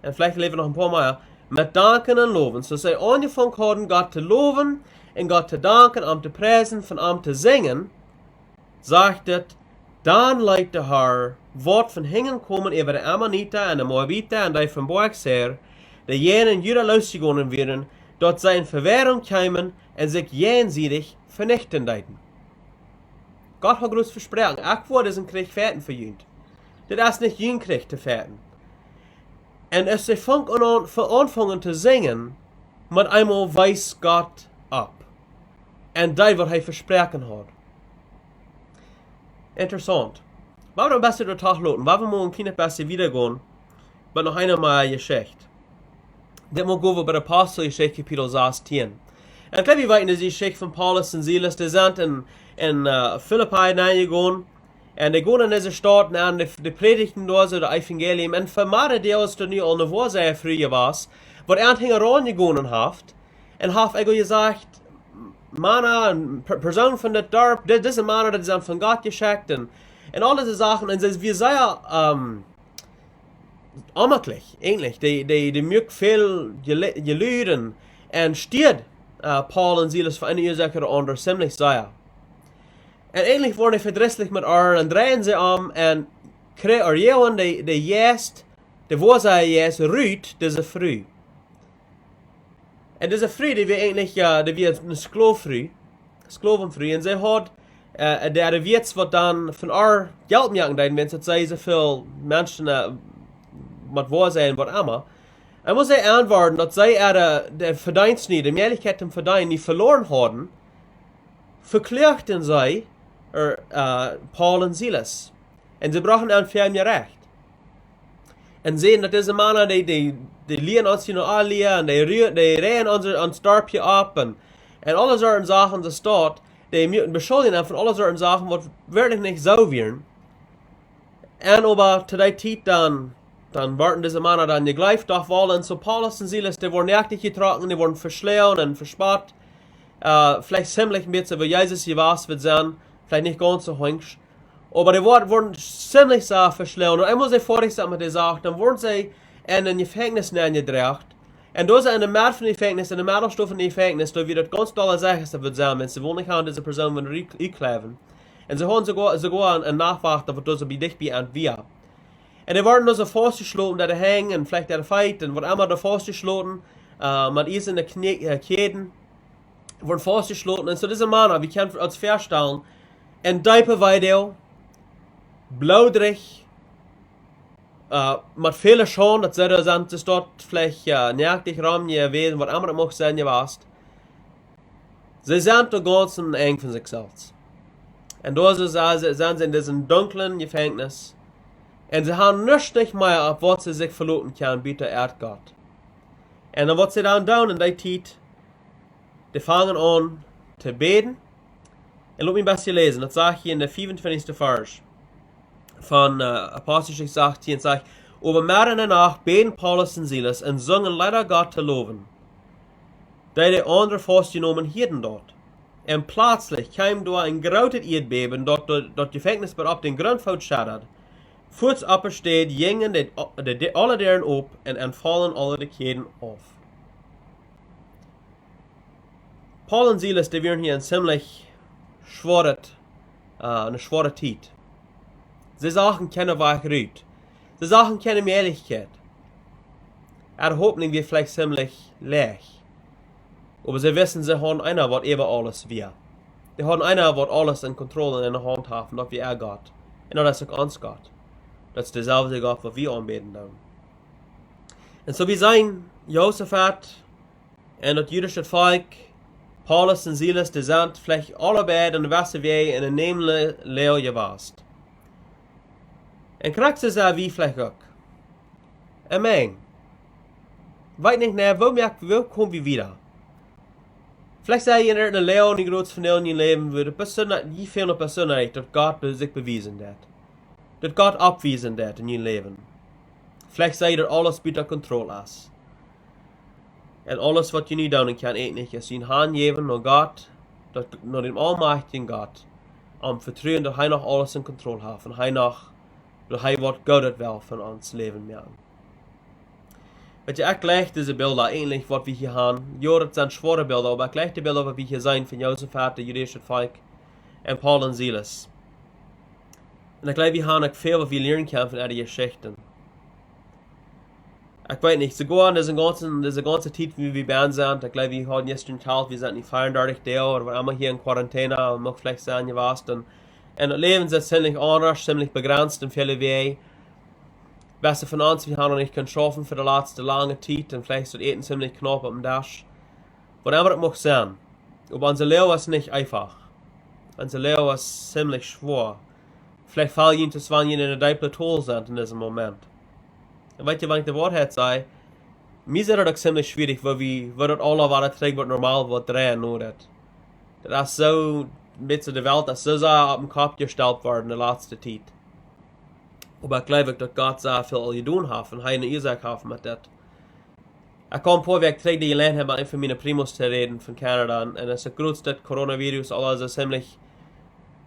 und vielleicht leben noch ein paar Mal, mit Danken und Loben. So sie angefangen haben, Gott zu loben, und Gott zu danken, ihm zu preisen, von ihm zu singen, sagt es, dann leidt der Herr, Wort von Hingen kommen über die Ammoniter und die Moabiter und die vom Bergsheer, die jenen Juda losgegangen werden, dort sie in Verwährung kämen und sich jenseitig vernichten deuten. Gott hat groß versprochen, ich wurde diesen Krieg fertig für ihn. Das ist nicht jeden Krieg zu fertig. Und als sie anfangen zu singen, mit einmal weiß Gott ab. Und das, was er versprochen hat. Interessant. Wenn wir am besten durch den Tag lassen, wenn wir mal ein kleines bisschen wiedergehen, mit noch einmal Geschichte. Das muss gehen wir bei der Apostelgeschichte, Kapitel 16. Und ich glaube, wir wissen, dass die Geschichte von Paulus und Silas, die sind in Philippi hineingegangen, und die gehen in diese Stadt, und die predigten dort so das Evangelium, und für manche, die aus der Neue eine Woche sehr früher war, wo er herangegangen hat, und hat gesagt, Männer, Personen von der Dorf, diese Männer, die sind von Gott geschickt, und all diese Sachen, und wir sehr, amtlich, eigentlich, die mögen viel gelüden, und steht, Paul und Silas für eine Ursache oder andere ziemlich sehr. Und eigentlich wurden die verdrisslich mit ihr, und drehen sie und kreieren die Jest, die wo sie jetzt rüht, diese Früh. Und diese Früh, die wir eigentlich, die wir eine Sklavenfrüh, und sie hat, der Wirt wird dann von ihr Geld machen, wenn sie so viele Menschen, mit wo sein, was immer. Ich muss antworten, dass sie der Verdienst nicht, die Möglichkeit zum Verdienen nicht verloren haben, verklärten sie Paul und Silas. Und sie brauchen ein Firmen Recht. Und sehen, dass diese Männer, die liehen uns hier noch alle, und die reden uns Dorf hier ab, und alle solchen Sachen, das dort, die müssen beschuldigen von alle solchen Sachen, was wirklich nicht so werden. Und aber zu der Zeit dann warten diese Männer dann gegleift auf wollen. So Paulus und Silas, die wurden jagdlich getroffen, die wurden verschlagen und verspart. Vielleicht ziemlich ein bisschen, wie Jesus hier war, wird sein. Vielleicht nicht ganz so hübsch. Aber die wurden ziemlich so verschlagen. Und einmal sie fertig sind mit der Sache, dann wurden sie in ein Gefängnis gedreht. Und da sind in der Mitte von Gefängnis, in der Mittelstufe von Gefängnis, da wird ganz tolle Sachen wird sein, wenn sie wohl nicht haben, diese Person einkleven. Und sie haben sogar einen Nachwacht, aber das bei dich bei wir. Und die werden also festgeschlossen, da hängen, und vielleicht der Fight, und was immer da festgeschlossen, mit Eis in der Käden, wurden festgeschlossen. Und so diese Männer, wir können uns vorstellen, ein Deipe Video, blaudrig, mit vielen Schauen, dass sie da sind, dass dort vielleicht nervig rum gewesen, was immer das mag sein, ihr weißt. Sie sind da ganz eng von sich selbst. Und da sind sie in diesem dunklen Gefängnis. Und sie haben nicht mehr, auf was sie sich verlassen können, bitte Erdgott. Und dann, was sie dann tun in der Zeit, die fangen an zu beten. Und lass mich ein bisschen lesen, das sage ich hier in der 25. Vers von Apostelgeschichte 16, sagt, aber mehr in der Nacht beten Paulus und Silas und singen leider Gott zu loben. Da die anderen festgenommen hielten dort. Und plötzlich kam da ein großes Erdbeben, dort das Gefängnis wird auf den Grundfeld schattert. Voets steht, gingen alle deren op und entfallen alle die Käden auf. Paul und Silas, die waren hier ziemlich eine schwere Zeit. Sie sagen keine Wahrheit. Sie sagen keine Ehrlichkeit. Er Hoffnung wird vielleicht ziemlich leicht. Aber sie wissen, sie haben einer, was über alles wir. Sie haben einer, was alles in Kontrolle in der Hand hat, und das wie Gott. Und das ist auch uns Gott. Das ist derselbe Gott, was wir anbeten dann. Und so wie sein Josaphat und das jüdische Volk Paulus und Silas, die sind vielleicht alle beide in der Wasser wie in einem Leo gewast. En kraxis er wie vielleicht auch. Amen. Weet nicht näher, wo kommen wir wieder? Vielleicht sei je in een Leo die grootste van in je leven würde, je veel een persoonlijk dat God zich bewijzen dat. Dat God afwijzen dat in je leven. Vielleicht sei dat alles buiten controle is. En alles wat je nu doen kan niet is in hand geven naar God, naar dem almachtigen God, om vertrouwen dat hij nog alles in controle heeft en dat hij wat God het wel van ons leven maken. Weet je, ik leg deze beelden eigenlijk wat we hier hebben. Ja, dat zijn zware beelden, maar ik leg de beelden wat we hier zijn van Jozef, de Judische volk en Paul en Silas. En ik leg we hebben ook veel wat we leren kunnen van die geschichten. Ik weet niet, sogar deze ganze tijd wie we bij zijn, ik leg we hadden gestern gehad, we zijn niet 34 deel, of we allemaal hier in quarantaine, en mag vielleicht zijn geweest. En het leven is ziemlich anders, ziemlich begrenzt in viele Wege. Beste von uns, wir haben noch nicht schaffen für die letzte lange Zeit und vielleicht ist das Eten ziemlich knapp auf dem Dash. Whatever es mag sein. Aber unser Leben ist nicht einfach. Unser Leben ist ziemlich schwer. Vielleicht fallen ihnen das, wenn ihnen in der Plateau sind in diesem Moment. Und weißt du, wenn ich die Wahrheit sage, mir ist das auch ziemlich schwierig, weil das alle was trägt, was normal wird drehen, nur das. Das ist so, mit der Welt, das ist so auf den Kopf gestellt worden in der letzten Zeit. Aber ich glaube, dass Gott sehr viel getan hat und eine Ursache hat mit das. Ich komme vor, wie ich die gelernt habe, einfach meine Primus zu reden von Kanada. Und es ist gut, dass Coronavirus alles ziemlich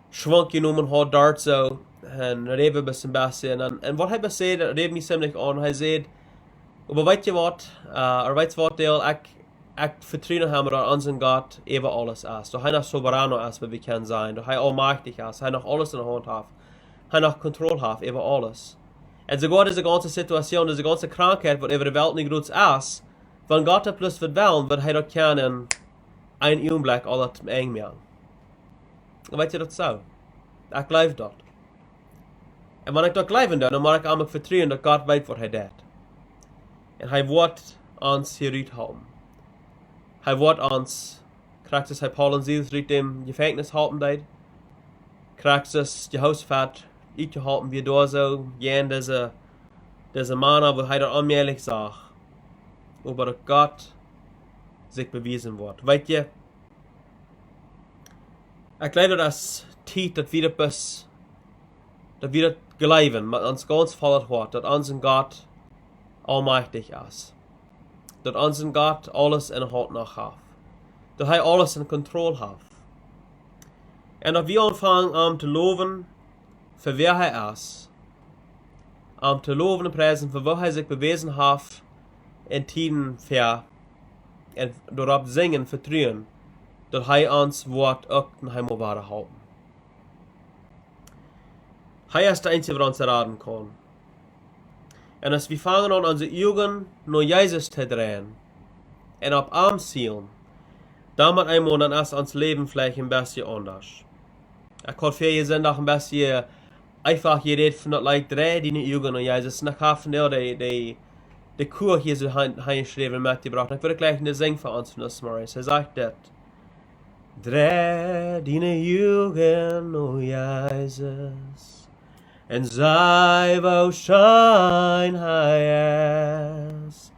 schwank genommen hat dort so. Und reden ein bisschen besser. Und was er gesagt hat, redet mich ziemlich an. Er sagt, aber weißt du was, weißt du was, ich vertraue ihm, dass unser Gott über alles ist. Dass er noch souverän ist, wie wir können sein. Dass er allmächtig ist, dass er noch alles in der Hand hat. Hij nog controle heeft over alles. En sogar deze ganze Situation, deze ganze Krankheit, wat over de Welt niet groot is, wenn Gott het plus wird wollen, wird hij dat kan in een Augenblick alles eng machen. Weet je dat zo? Ik geloof dat. En wanneer ik dat geloof dan mag ik allemaal vertrouwen dat Gott weet wat hij doet. En hij wordt ons hieruit houden. Hij wordt ons, krijgt es hij Paul en Silas uit dem Gefängnis houden deed. Krijgt es Jehoshaphat uitgehalten wie door zo, Jenn deze Mann, wo hij dat onmiddellijk zag. Aber dat Gott sich bewiesen wordt. Weet je, ik glaube dat is tijd dat we dat geloven, met ons ganz voller hart, dat onze Gott allmächtig is. Dat onze Gott alles in de hand nog heeft. Dat hij alles in controle heeft. En dat we aanvangen te loven voor wie hij is. Te loven en prijzen voor wat hij zich bewezen heeft in tijden ver. En doorop zingen, vertrouwen, dat hij ons woord ook in hem waarde houden. Hij is de enige wat ons raden kan. En als we vangen aan onze ogen naar Jezus te draaien en op hem zielen, dan moet eenmaal dan is ons leven vielleicht een beetje anders. Ik had veel gezien dat een beetje einfach geredet van dat lijkt draaien die niet ogen naar Jezus. En ik heb van de koer hier zo geschreven metgebracht. Ik wil gleich een zing voor ons van das morgens. Hij zegt dit. Draai die ogen naar Jezus. En zij wou schijn hij is.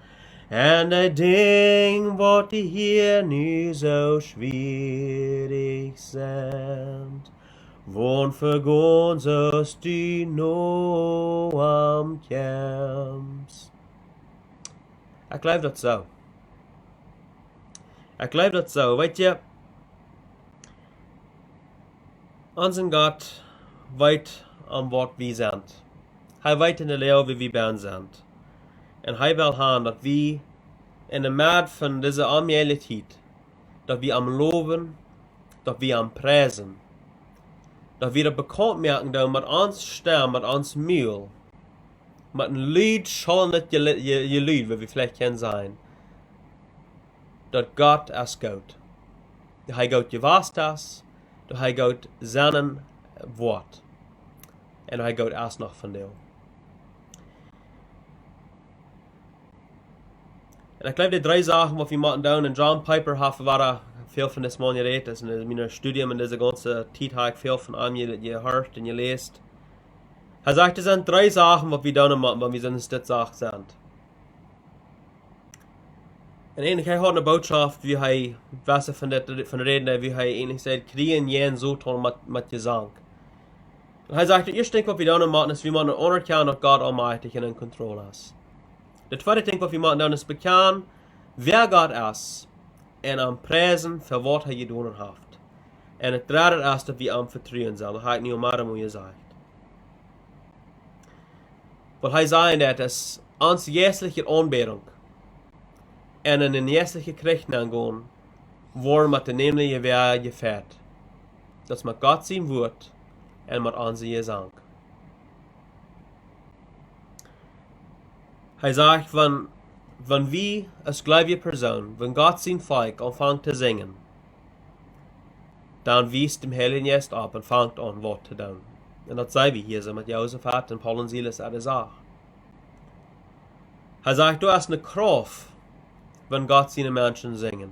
En de ding wat die hier nu zo schwierig zijn. Woon vergoon zoals die no am camps. Ik geloof dat zo. Ik geloof dat zo. Weet je, onze God weet aan wat we zijn. Hij weet in de leeuw wie we ben zijn. En hij wil gaan dat we in de maat van deze onmiddellijkheid, dat we hem loven, dat we hem prijzen. Dat we dat bekend maken doen met ons stem, met ons muil. Met een lied, schon dat je lied, wat we vielleicht kennen zijn. Dat God is goed. Dat hij goed gewaast is. Dat hij goed zijn woord. En hij goed is nog van deel. En ik geloof die drie zaken wat we moeten doen. En John Piper heeft viel von das Mal geredet, das in meinem Studium in dieser ganzen Zeit habe ich viel von einem gehört und gelesen. Er sagt, es sind 3 Sachen, was wir tun machen, wenn wir in der Sache sind. Und eigentlich hat er eine Botschaft, wie er, was von der Reden, wie er eigentlich sagt, kriegen Jenn so tun mit Gesang. Und er sagt, ich denke, was wir tun machen, ist, wie man anerkennen, dass Gott allmächtig und in Kontrolle ist. Der zweite Ding, was wir machen, ist bekennen, wer Gott ist, und am Preisen für was er getan hat. Und das dritte ist, dass wir am Vertrauen sollen. Das hat ich nicht mehr gesagt. Weil er sagt, dass uns jährliche Aunbädunk und in den jährlichen Kirchen angehen, wo mit der nämliche Wäajen gefährt. Das mit Gott sein Wort und mit unserem Gesang. Er sagt, wenn wir als gläubige Person, wenn Gott sein Volk anfängt zu singen, dann wies dem Heiligen Geist ab und fängt an, Wort zu tun. Und das sei wie hier so mit Josaphat und Paul und Silas an der Sache. Er sagt, du hast eine Kraft, wenn Gott seine Menschen singen.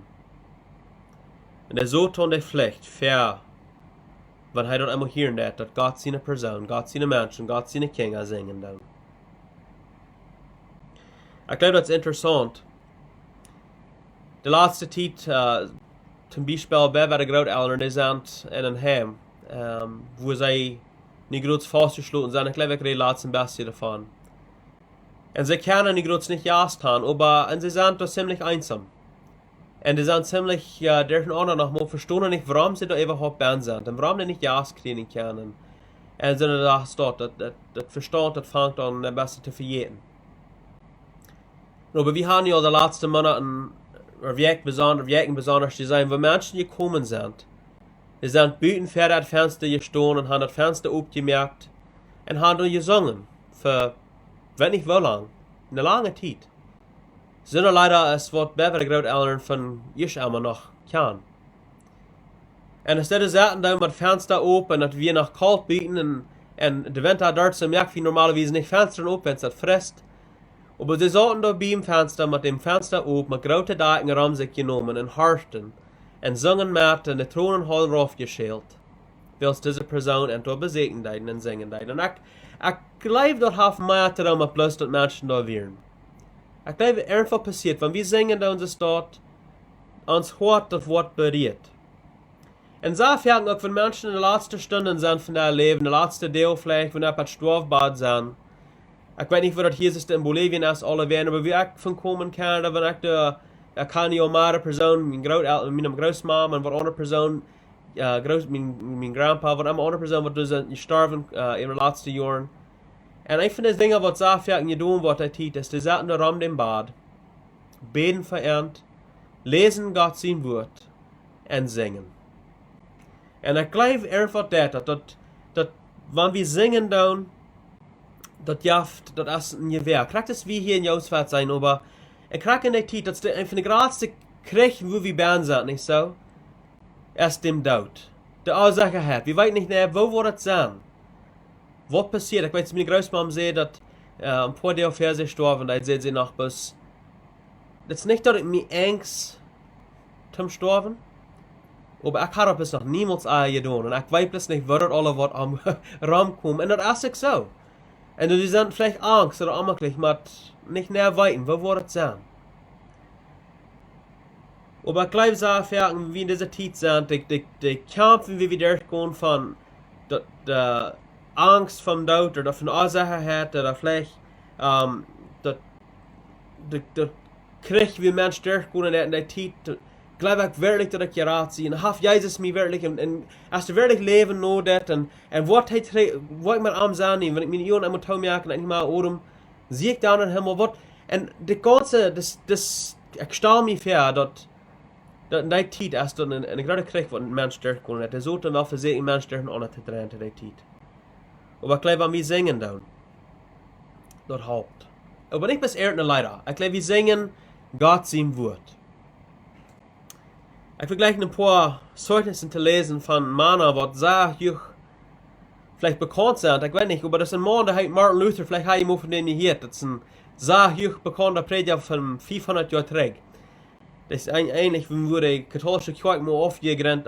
Und er so tun die Pflicht, fair, wenn er dort einmal hören hat, dass Gott seine Person, Gott seine Menschen, Gott seine Kinder singen tun. Ich glaube, das ist interessant. Die letzte Zeit, zum Beispiel bei der Großeltern, die sind in einem Heim, wo sie nicht groß festgeschlossen sind. Ich glaube, ich rede letztens ein bisschen davon. Und sie können nicht groß nicht jasten, aber sie sind da ziemlich einsam. Und sie sind ziemlich, dürfen auch noch mal verstehen nicht, warum sie da überhaupt bei sind und warum sie nicht Jas kriegen können. Und sie das versteht, das fängt an, am besten zu verjäten. Aber wir haben ja die letzten Monate, Wochen besonders gesehen, wo Menschen gekommen sind. Sie sind büten vor das Fenster gestanden und haben das Fenster aufgemerkt und haben dann gesungen. Für, weiß nicht wie lang, eine lange Zeit. Sind leider es was bei der Großeltern von ich immer noch kann. Und es ist da mit dem Fenster open, dass wir nach kalt bieten und der Winter dort so merkt, wie normalerweise nicht Fenster open, wenn es das frisst. Aber sie sollten da beim Fenster, mit dem Fenster oben, mit großen Decken rum sich genommen und horchten und singen mit und die Thronen voll raufgeschält. Weil diese Person und da besegnen und singen. Und ich glaube, das hat mehr darum, als bloß dass Menschen da wären. Ich glaube, irgendwas passiert, wenn wir singen da uns dort, uns hört das Wort berührt. Und so fällt auch, wenn Menschen in den letzten Stunden sind von der Leben, der letzte Teil vielleicht, wenn etwas Strafbad sind. Ich weiß nicht, wo das hier ist in Bolivien ist, alle werden, aber wie ich von kommen kann, wenn ich kann ja meine Person, meine Großmama und eine andere Person, mein Grandpa, und eine andere Person, die gestorben in den letzten Jahren. Und ich finde das Ding, was so viel getan wird, ist, die saßen da rum dem Bad, beten verehrt, lesen Gott sein Wort und singen. Und ich glaube einfach, dass wenn wir singen dann, das ist ein Gewehr. Kriegt es wie hier in Josaphat sein, aber ich kriege in der Zeit, das ist einfach der größte Krieg, wo wir beiden sind, nicht so? Erst dem Tod. Die Ursache hat. Wir wissen nicht mehr, wo wird das sein? Was passiert? Ich weiß, meine Großmama sieht, dass ein paar Tage vorher sie gestorben, da sieht sie noch bis. Das ist nicht, dass ich mich Angst zum Sterben, aber ich habe bis noch niemals getan. Und ich weiß nicht, wo das alle was am Raum kommt. Und das ist so. Und die sind vielleicht Angst oder unmöglich, mit nicht näher weiten, wo wird es sein? Aber ich glaube, so wie in dieser Zeit sind, die Kämpfe, wie wir durchgehen von der Angst vom Tod oder von Ursache hat, oder vielleicht der Krieg, wie Menschen durchgehen in der Zeit, glaube ich wirklich, dass ich gerat sie. Und hoffe, Jesus mir wirklich, und als du wirklich leben nur das, und was ich mir am sein, wenn ich meine Ohren einmal tau merke, und ich mal oben, sehe ich da in den Himmel, was, und die ganze, ich stelle mir vor, dass in der Zeit, als du einen großen Krieg, wo ein Mensch durchgehen hat, der sollte wel versehen, ein Mensch durch ohne zu drehen in der Zeit. Aber ich glaube, wenn wir singen dann, das hilft. Aber nicht bis irgendeine leider. Ich glaube, wir singen Gott sein Wort. Ich will gleich ein paar Zeugnisse zu lesen von Männern, was sehr hoch vielleicht bekannt sind. Ich weiß nicht, aber das ist ein Mann, der heißt Martin Luther, vielleicht habe ich ihn von dem gehört. Das ist ein sehr hoch bekannter Prediger von 500 Jahren zurück. Das ist eigentlich, wenn wir die katholische Kirche mal aufgestormt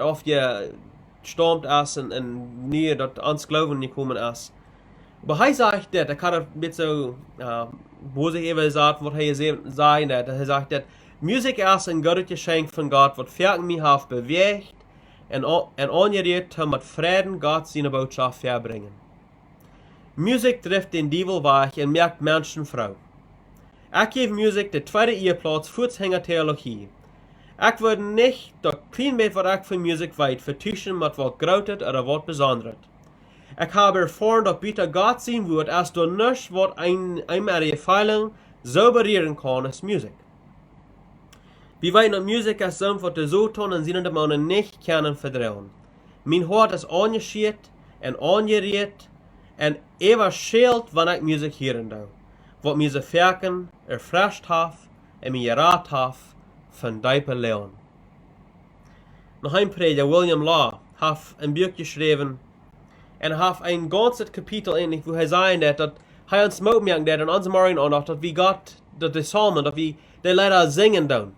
ist und nie dort ans Glauben gekommen ist. Aber er sagt das, ich habe ein bisschen so, wo sich eben sagt, was er sagt, er sagt das, Musik ist ein Gottesgeschenk von Gott, was Ferken mich hat bewegt und angeregt mit Frieden Gott seine Botschaft verbringen. Musik trifft den Teufel weich und merkt Menschen Frau. Ich gebe Musik der zweite Eheplatz für die Theologie. Ich würde nicht das klein bisschen, was ich von Musik weiß, vertuschen mit was Großes oder was Besonderes. Ich habe erfahren, dass bitte Gott sein wird, als du nichts, was eine Feilung so berühren kann, als Musik. Wir wissen, dass Musik ist so, was die so tun und sie Menschen nicht können verdrehen. Mein Hart ist angeschiert und angeregt und schält, wenn ich Musik hören darf. Was mir so Ferken erfrischt hat und mir geraten hat von diepe Leon. Noch ein Prediger, William Law, hat ein Buch geschrieben und hat ein ganzes Kapitel ähnlich, wo er sagt, dass er uns merken, dass in unserem Morgen auch noch, dass wir Gott, dass die Psalmen, dass wir die leider singen dann,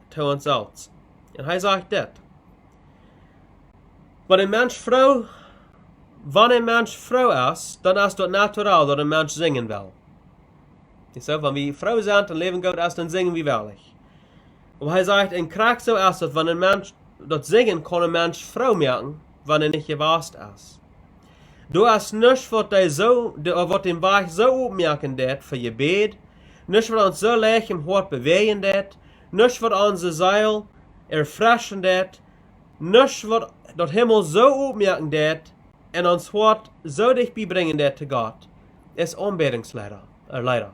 zu uns selbst. Und er sagt das. Wenn ein Mensch Frau ist, dann ist das natural, dass ein Mensch singen will. So, wenn wir Frau sind und leben Gott ist, dann singen wir wirklich. Und er sagt, ein Krach so ist, dass wenn ein Mensch das singen kann, ein Mensch Frau merken, wenn er nicht gewasst ist. Du hast nichts, was den Weich so aufmerken wird für ihr Gebet, nichts, was uns so leicht im Hort bewegen wird, nichts, was unsere Seele erfrischen wird, nichts, was das Himmel so aufmerken wird, und uns Hort so dicht beibringen wird zu Gott, ist Aunbädungslieder. Leider.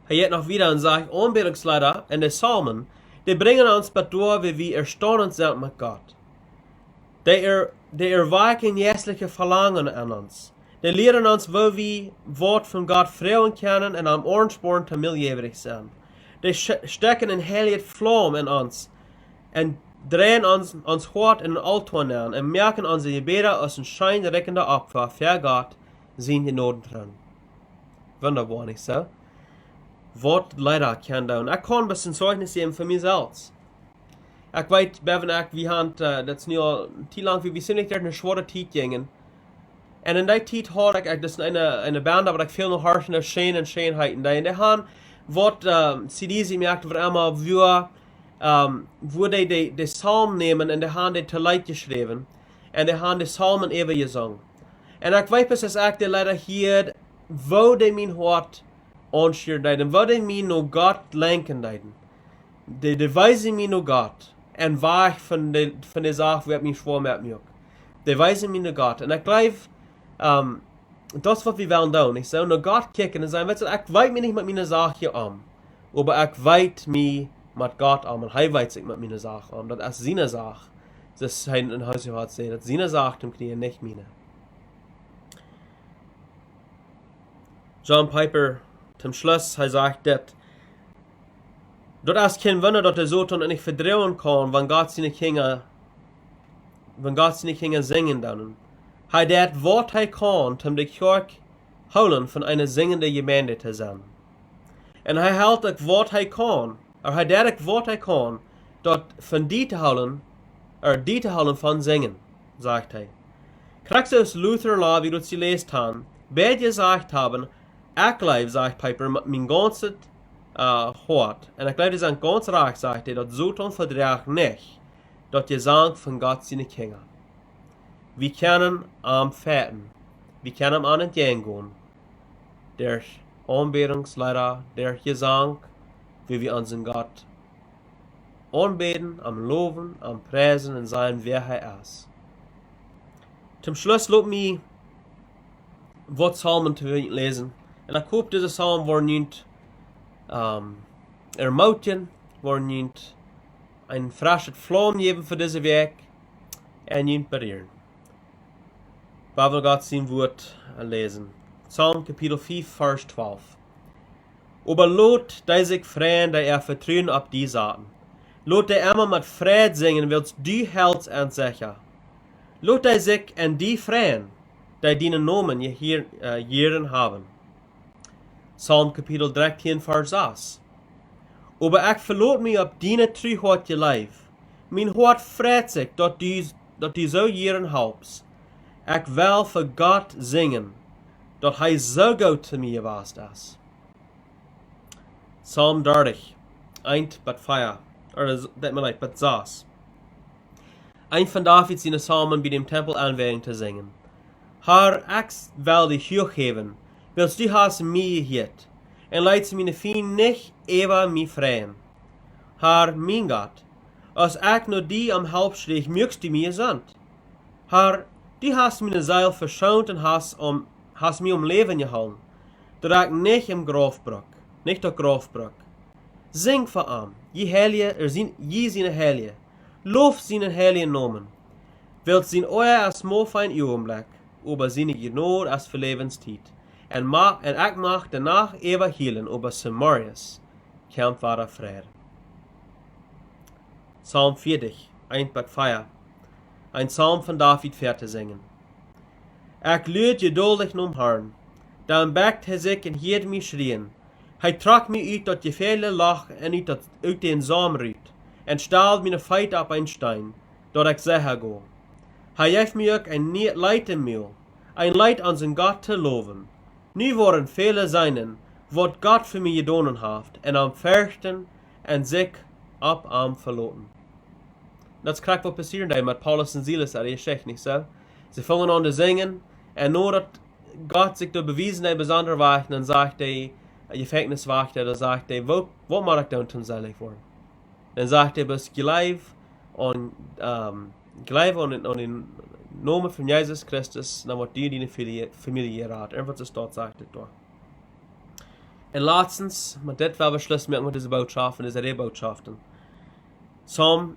Er geht noch wieder und sagt, Aunbädungslieder in den Psalmen, die bringen uns durch, wie wir erstaunt sind mit Gott. Die erwecken jährliche Verlangen an uns. Die lehren uns, wo wir Wort von Gott freuen können und am Ohrensporen zu miljöwürdig sind. Die stecken ein heiliges Flamme in uns und drehen uns Hort in den Alton an und merken unsere Gebete als ein scheinreckender Opfer für Gott, sind die Noten dran. Wunderbar, nicht so? Was leider kann da. Und ich kann ein bisschen Zeugnis geben für mich selbst. Ich weiß, wir haben, das ist nur zu lang, wie wir sind nicht eine schwere Zeit gegangen. Und in der Zeit hatte ich, das ist eine Band, aber ich viel noch harschende Schönheiten. Die haben, was CDs gemerkt, wo immer wo die Psalmen nehmen und die haben die zu Leid geschrieben. Und die haben die Psalmen eben gesungen. Und ich weiß, dass ich die leider hier, wo die mein Hort anschirren, wo die mich nur Gott lenken, die weisen mich nur Gott. Und weich von der Sache, wird mich schwer mit mir. Die weisen mich nur Gott. Und ich glaube, das, was wir wollen tun, ich soll nur Gott kicken und sagen, weißt du, ich weiß mich nicht mit meiner Sache hier an. Aber ich weiß mich mit Gott an. Und er weiß sich mit meiner Sache an. Das ist seine Sache. Das ist ein Haus, das ist seine Sache, zum Knie, nicht meine. John Piper, zum Schluss, er sagt das. Das ist kein Wunder, dass er so tun und nicht verdrehen kann, wenn Gott seine Kinder singen dann. Er dat was er kann, um die Kirche holen von einer singenden Gemeinde zu sein. Und er hält auch was er kann, er dat auch was er kann, dort von die zu holen von singen, sagt er. Kriegst du aus Luther Law, wie du sie lest hast, beide gesagt haben, ich glaube, sagt Piper, mit mein ganzes Hort. Und ich glaube, das ist ganz recht, sagt er, dass so tun verdreht nicht, dass Gesang von Gott seine Kinder. Wir können am Fetten, wir können an den Gang gehen, durch Aunbädungslieder, durch Gesang, wie wir unseren Gott anbeten, am Loben, am Preisen und sein, wer er ist. Zum Schluss lob mich, was Psalmen zu lesen. Und ich hoffe, diese Psalmen waren nicht ermutigen, waren nicht ein frisches Flamme geben für diese Weg und nicht berühren. Weil wir Gott sein Wort lesen. Psalm Kapitel 5, Vers 12. Aber lot die sich freuen, die vertrauen auf die Sachen. Lot die immer mit Fried singen, willst die Herz ansicher. Lot die sich an die freuen, die deinen Namen hier haben. Psalm Kapitel 13, Vers 6. Aber ik verloot mij op die terug je lijf. Mijn hart vreet zich dat die zo jaren helps. Ik wil voor God zingen, dat hij zo goed te mij was is. Psalm 30, eind bat 4, dat me bat 6. Ein van David zijn psalmen bij dem tempel aanwijing te zingen. Haar, ik wil die hoog geven, wils du hast mij gehet, en leidt meine Fien nicht ever mij freien. Haar, mein Gott, als ik nur die am Halb schreeg, mögst du mir sind. Haar, du hast meine Seil verschont und hast mir Leben gehalten, dat ik nicht im Graf brok, nicht der Graf brok. Sing voor am, je heilige, je zijn heilige, loof zijn heilige Namen. Wilt zijn oor als smol fijn ogenblik, aber zijn genood als verlevenstijd. En ik mag danach eeuwig healen, over Samarias, kamp ware vrede. Psalm 40, 1-4. Ein Psalm von David te zingen. Ik luid geduldig nom Herrn, dan bekt hij zich en hield mij schrien. Hij trok mij uit dat je vele lach en uit den Saam ruit, en staal mijn feit op een stein, dat ik zeggen go. Hij heeft mij ook een leid im Meel, ein leid an zijn God te loven. Nu worden vele zijnen, wat God voor mij gedaan heeft, en am verchten en zich op am verloten. Dat is krijg wat passieren daar met Paulus en Silas, dat is echt niet zo. Ze vangen aan te zingen, en nadat God zich door bewezen heeft bijzonder wacht, dan zegt hij, gefängnis wacht, dan zegt hij, wat mag ik doen toen selig worden? Dan zegt hij, bes gelijf aan den Namen van Jezus Christus, dan wordt die familie geraad. En wat is dat, zegt het door. En laatstens, maar dit wel beschluss met deze boodschappen, deze reboodschappen. Psalm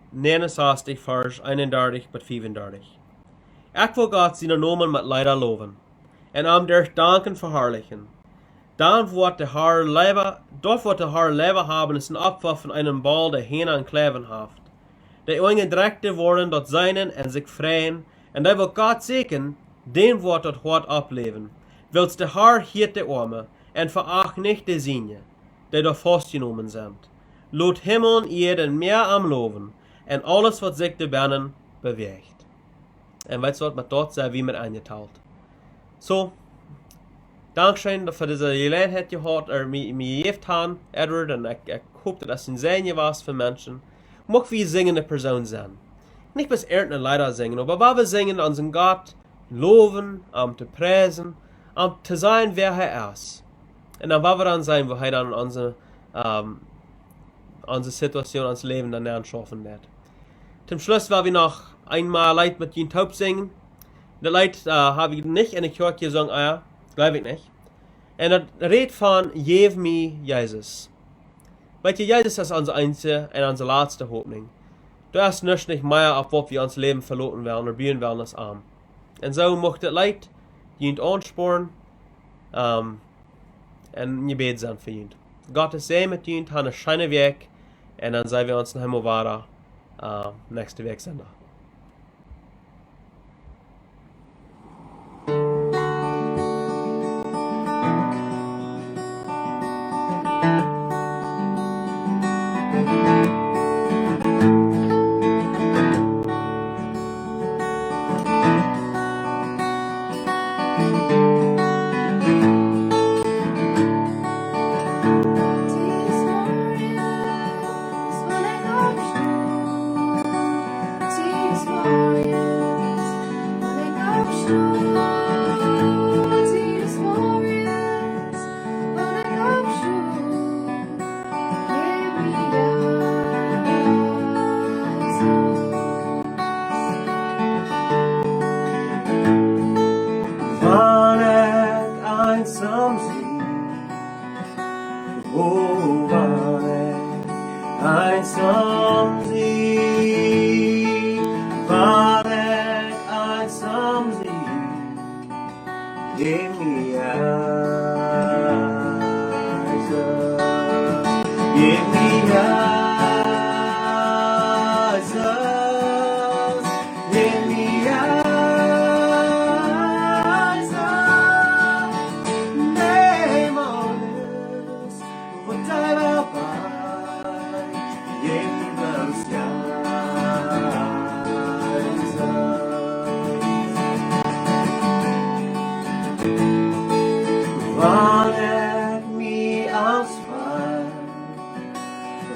69, vers 31 tot 35. Ik wil God zijn namen met leider loven, en am durch danken verherrlichen. Dan wordt de Herr leven haben, is een opfer van een bal der hen aan kleven heeft. De ongedrekte worden dat zijnen en zich vrijen, en dat wil God zeken, den wordt dat hart opleven. Wils de Herr hiert de arme, en veracht nicht de Sinj, die door vastgenomen zijn. Laat Himmel en Erde meer am loven, en alles wat zich de binnen beweegt. En weet je wat, met dat zijn we met aangeteld. So, dankzij voor deze gelegenheid gehad, mij gegeven hebben, Edward, en ik hoop dat het een zegen was voor mensen. Mag we zingende Person zijn. Nicht bis irgendeine Leider singen, aber weil wir singen, unseren Gott loben, zu preisen, zu sein, wer er ist. Und dann wollen wir dann sein, wo er dann unsere Situation, unser Leben dann anschaffen wird. Zum Schluss wollen wir noch einmal Leid mit den Taub singen. Das Leid habe ich nicht in der Kirche gesungen, glaube ich nicht. Und das redet von, Geef mir Jesus. Weet je, Jesus ist unsere einzige und unsere letzte Hoffnung. Du hast nicht mehr, auf was wir uns Leben verloren werden oder bieten werden als arm. Und so möchte das Leid jemand ansporen und Gebet sein für jemand. Gott ist sehr mit jemand, hat einen schönen Weg und dann sehen wir uns noch einmal weiter nächste Weg sind. What I will buy.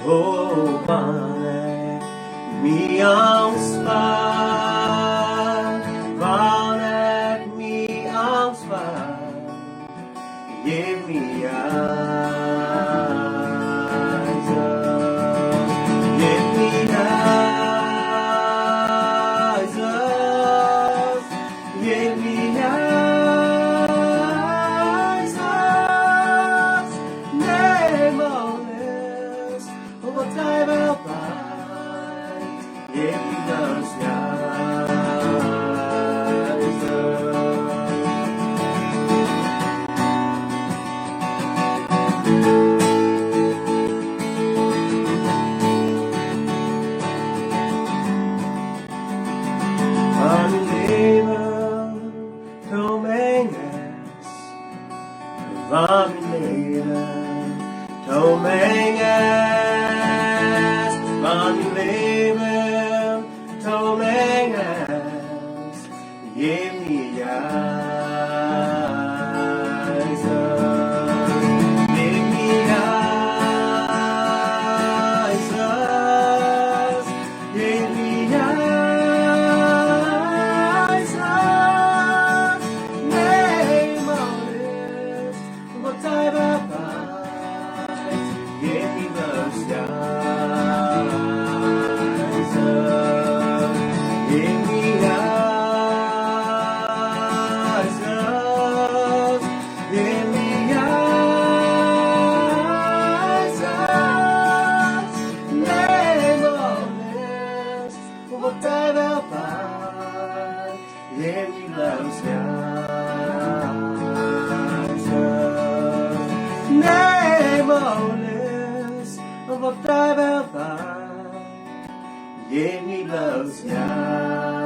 Wanneer me aanspaar, wanneer me aanspaar, geef me eyes, geef me eyes, geef me eyes, neem alles wat hij wil bij, geef me dus Van mijn leven, doe mijn les. Van mijn leven, doe mijn les. Van mijn leven, doe mijn les. Geef me eyes, geef me eyes, geef me eyes, neem alles wat hij bewaart, geef me dus eyes, geef me eyes, geef me eyes, neem alles wat hij bewaart, geef me dus eyes, neem alles wat hij bewaart, geef me dus eyes.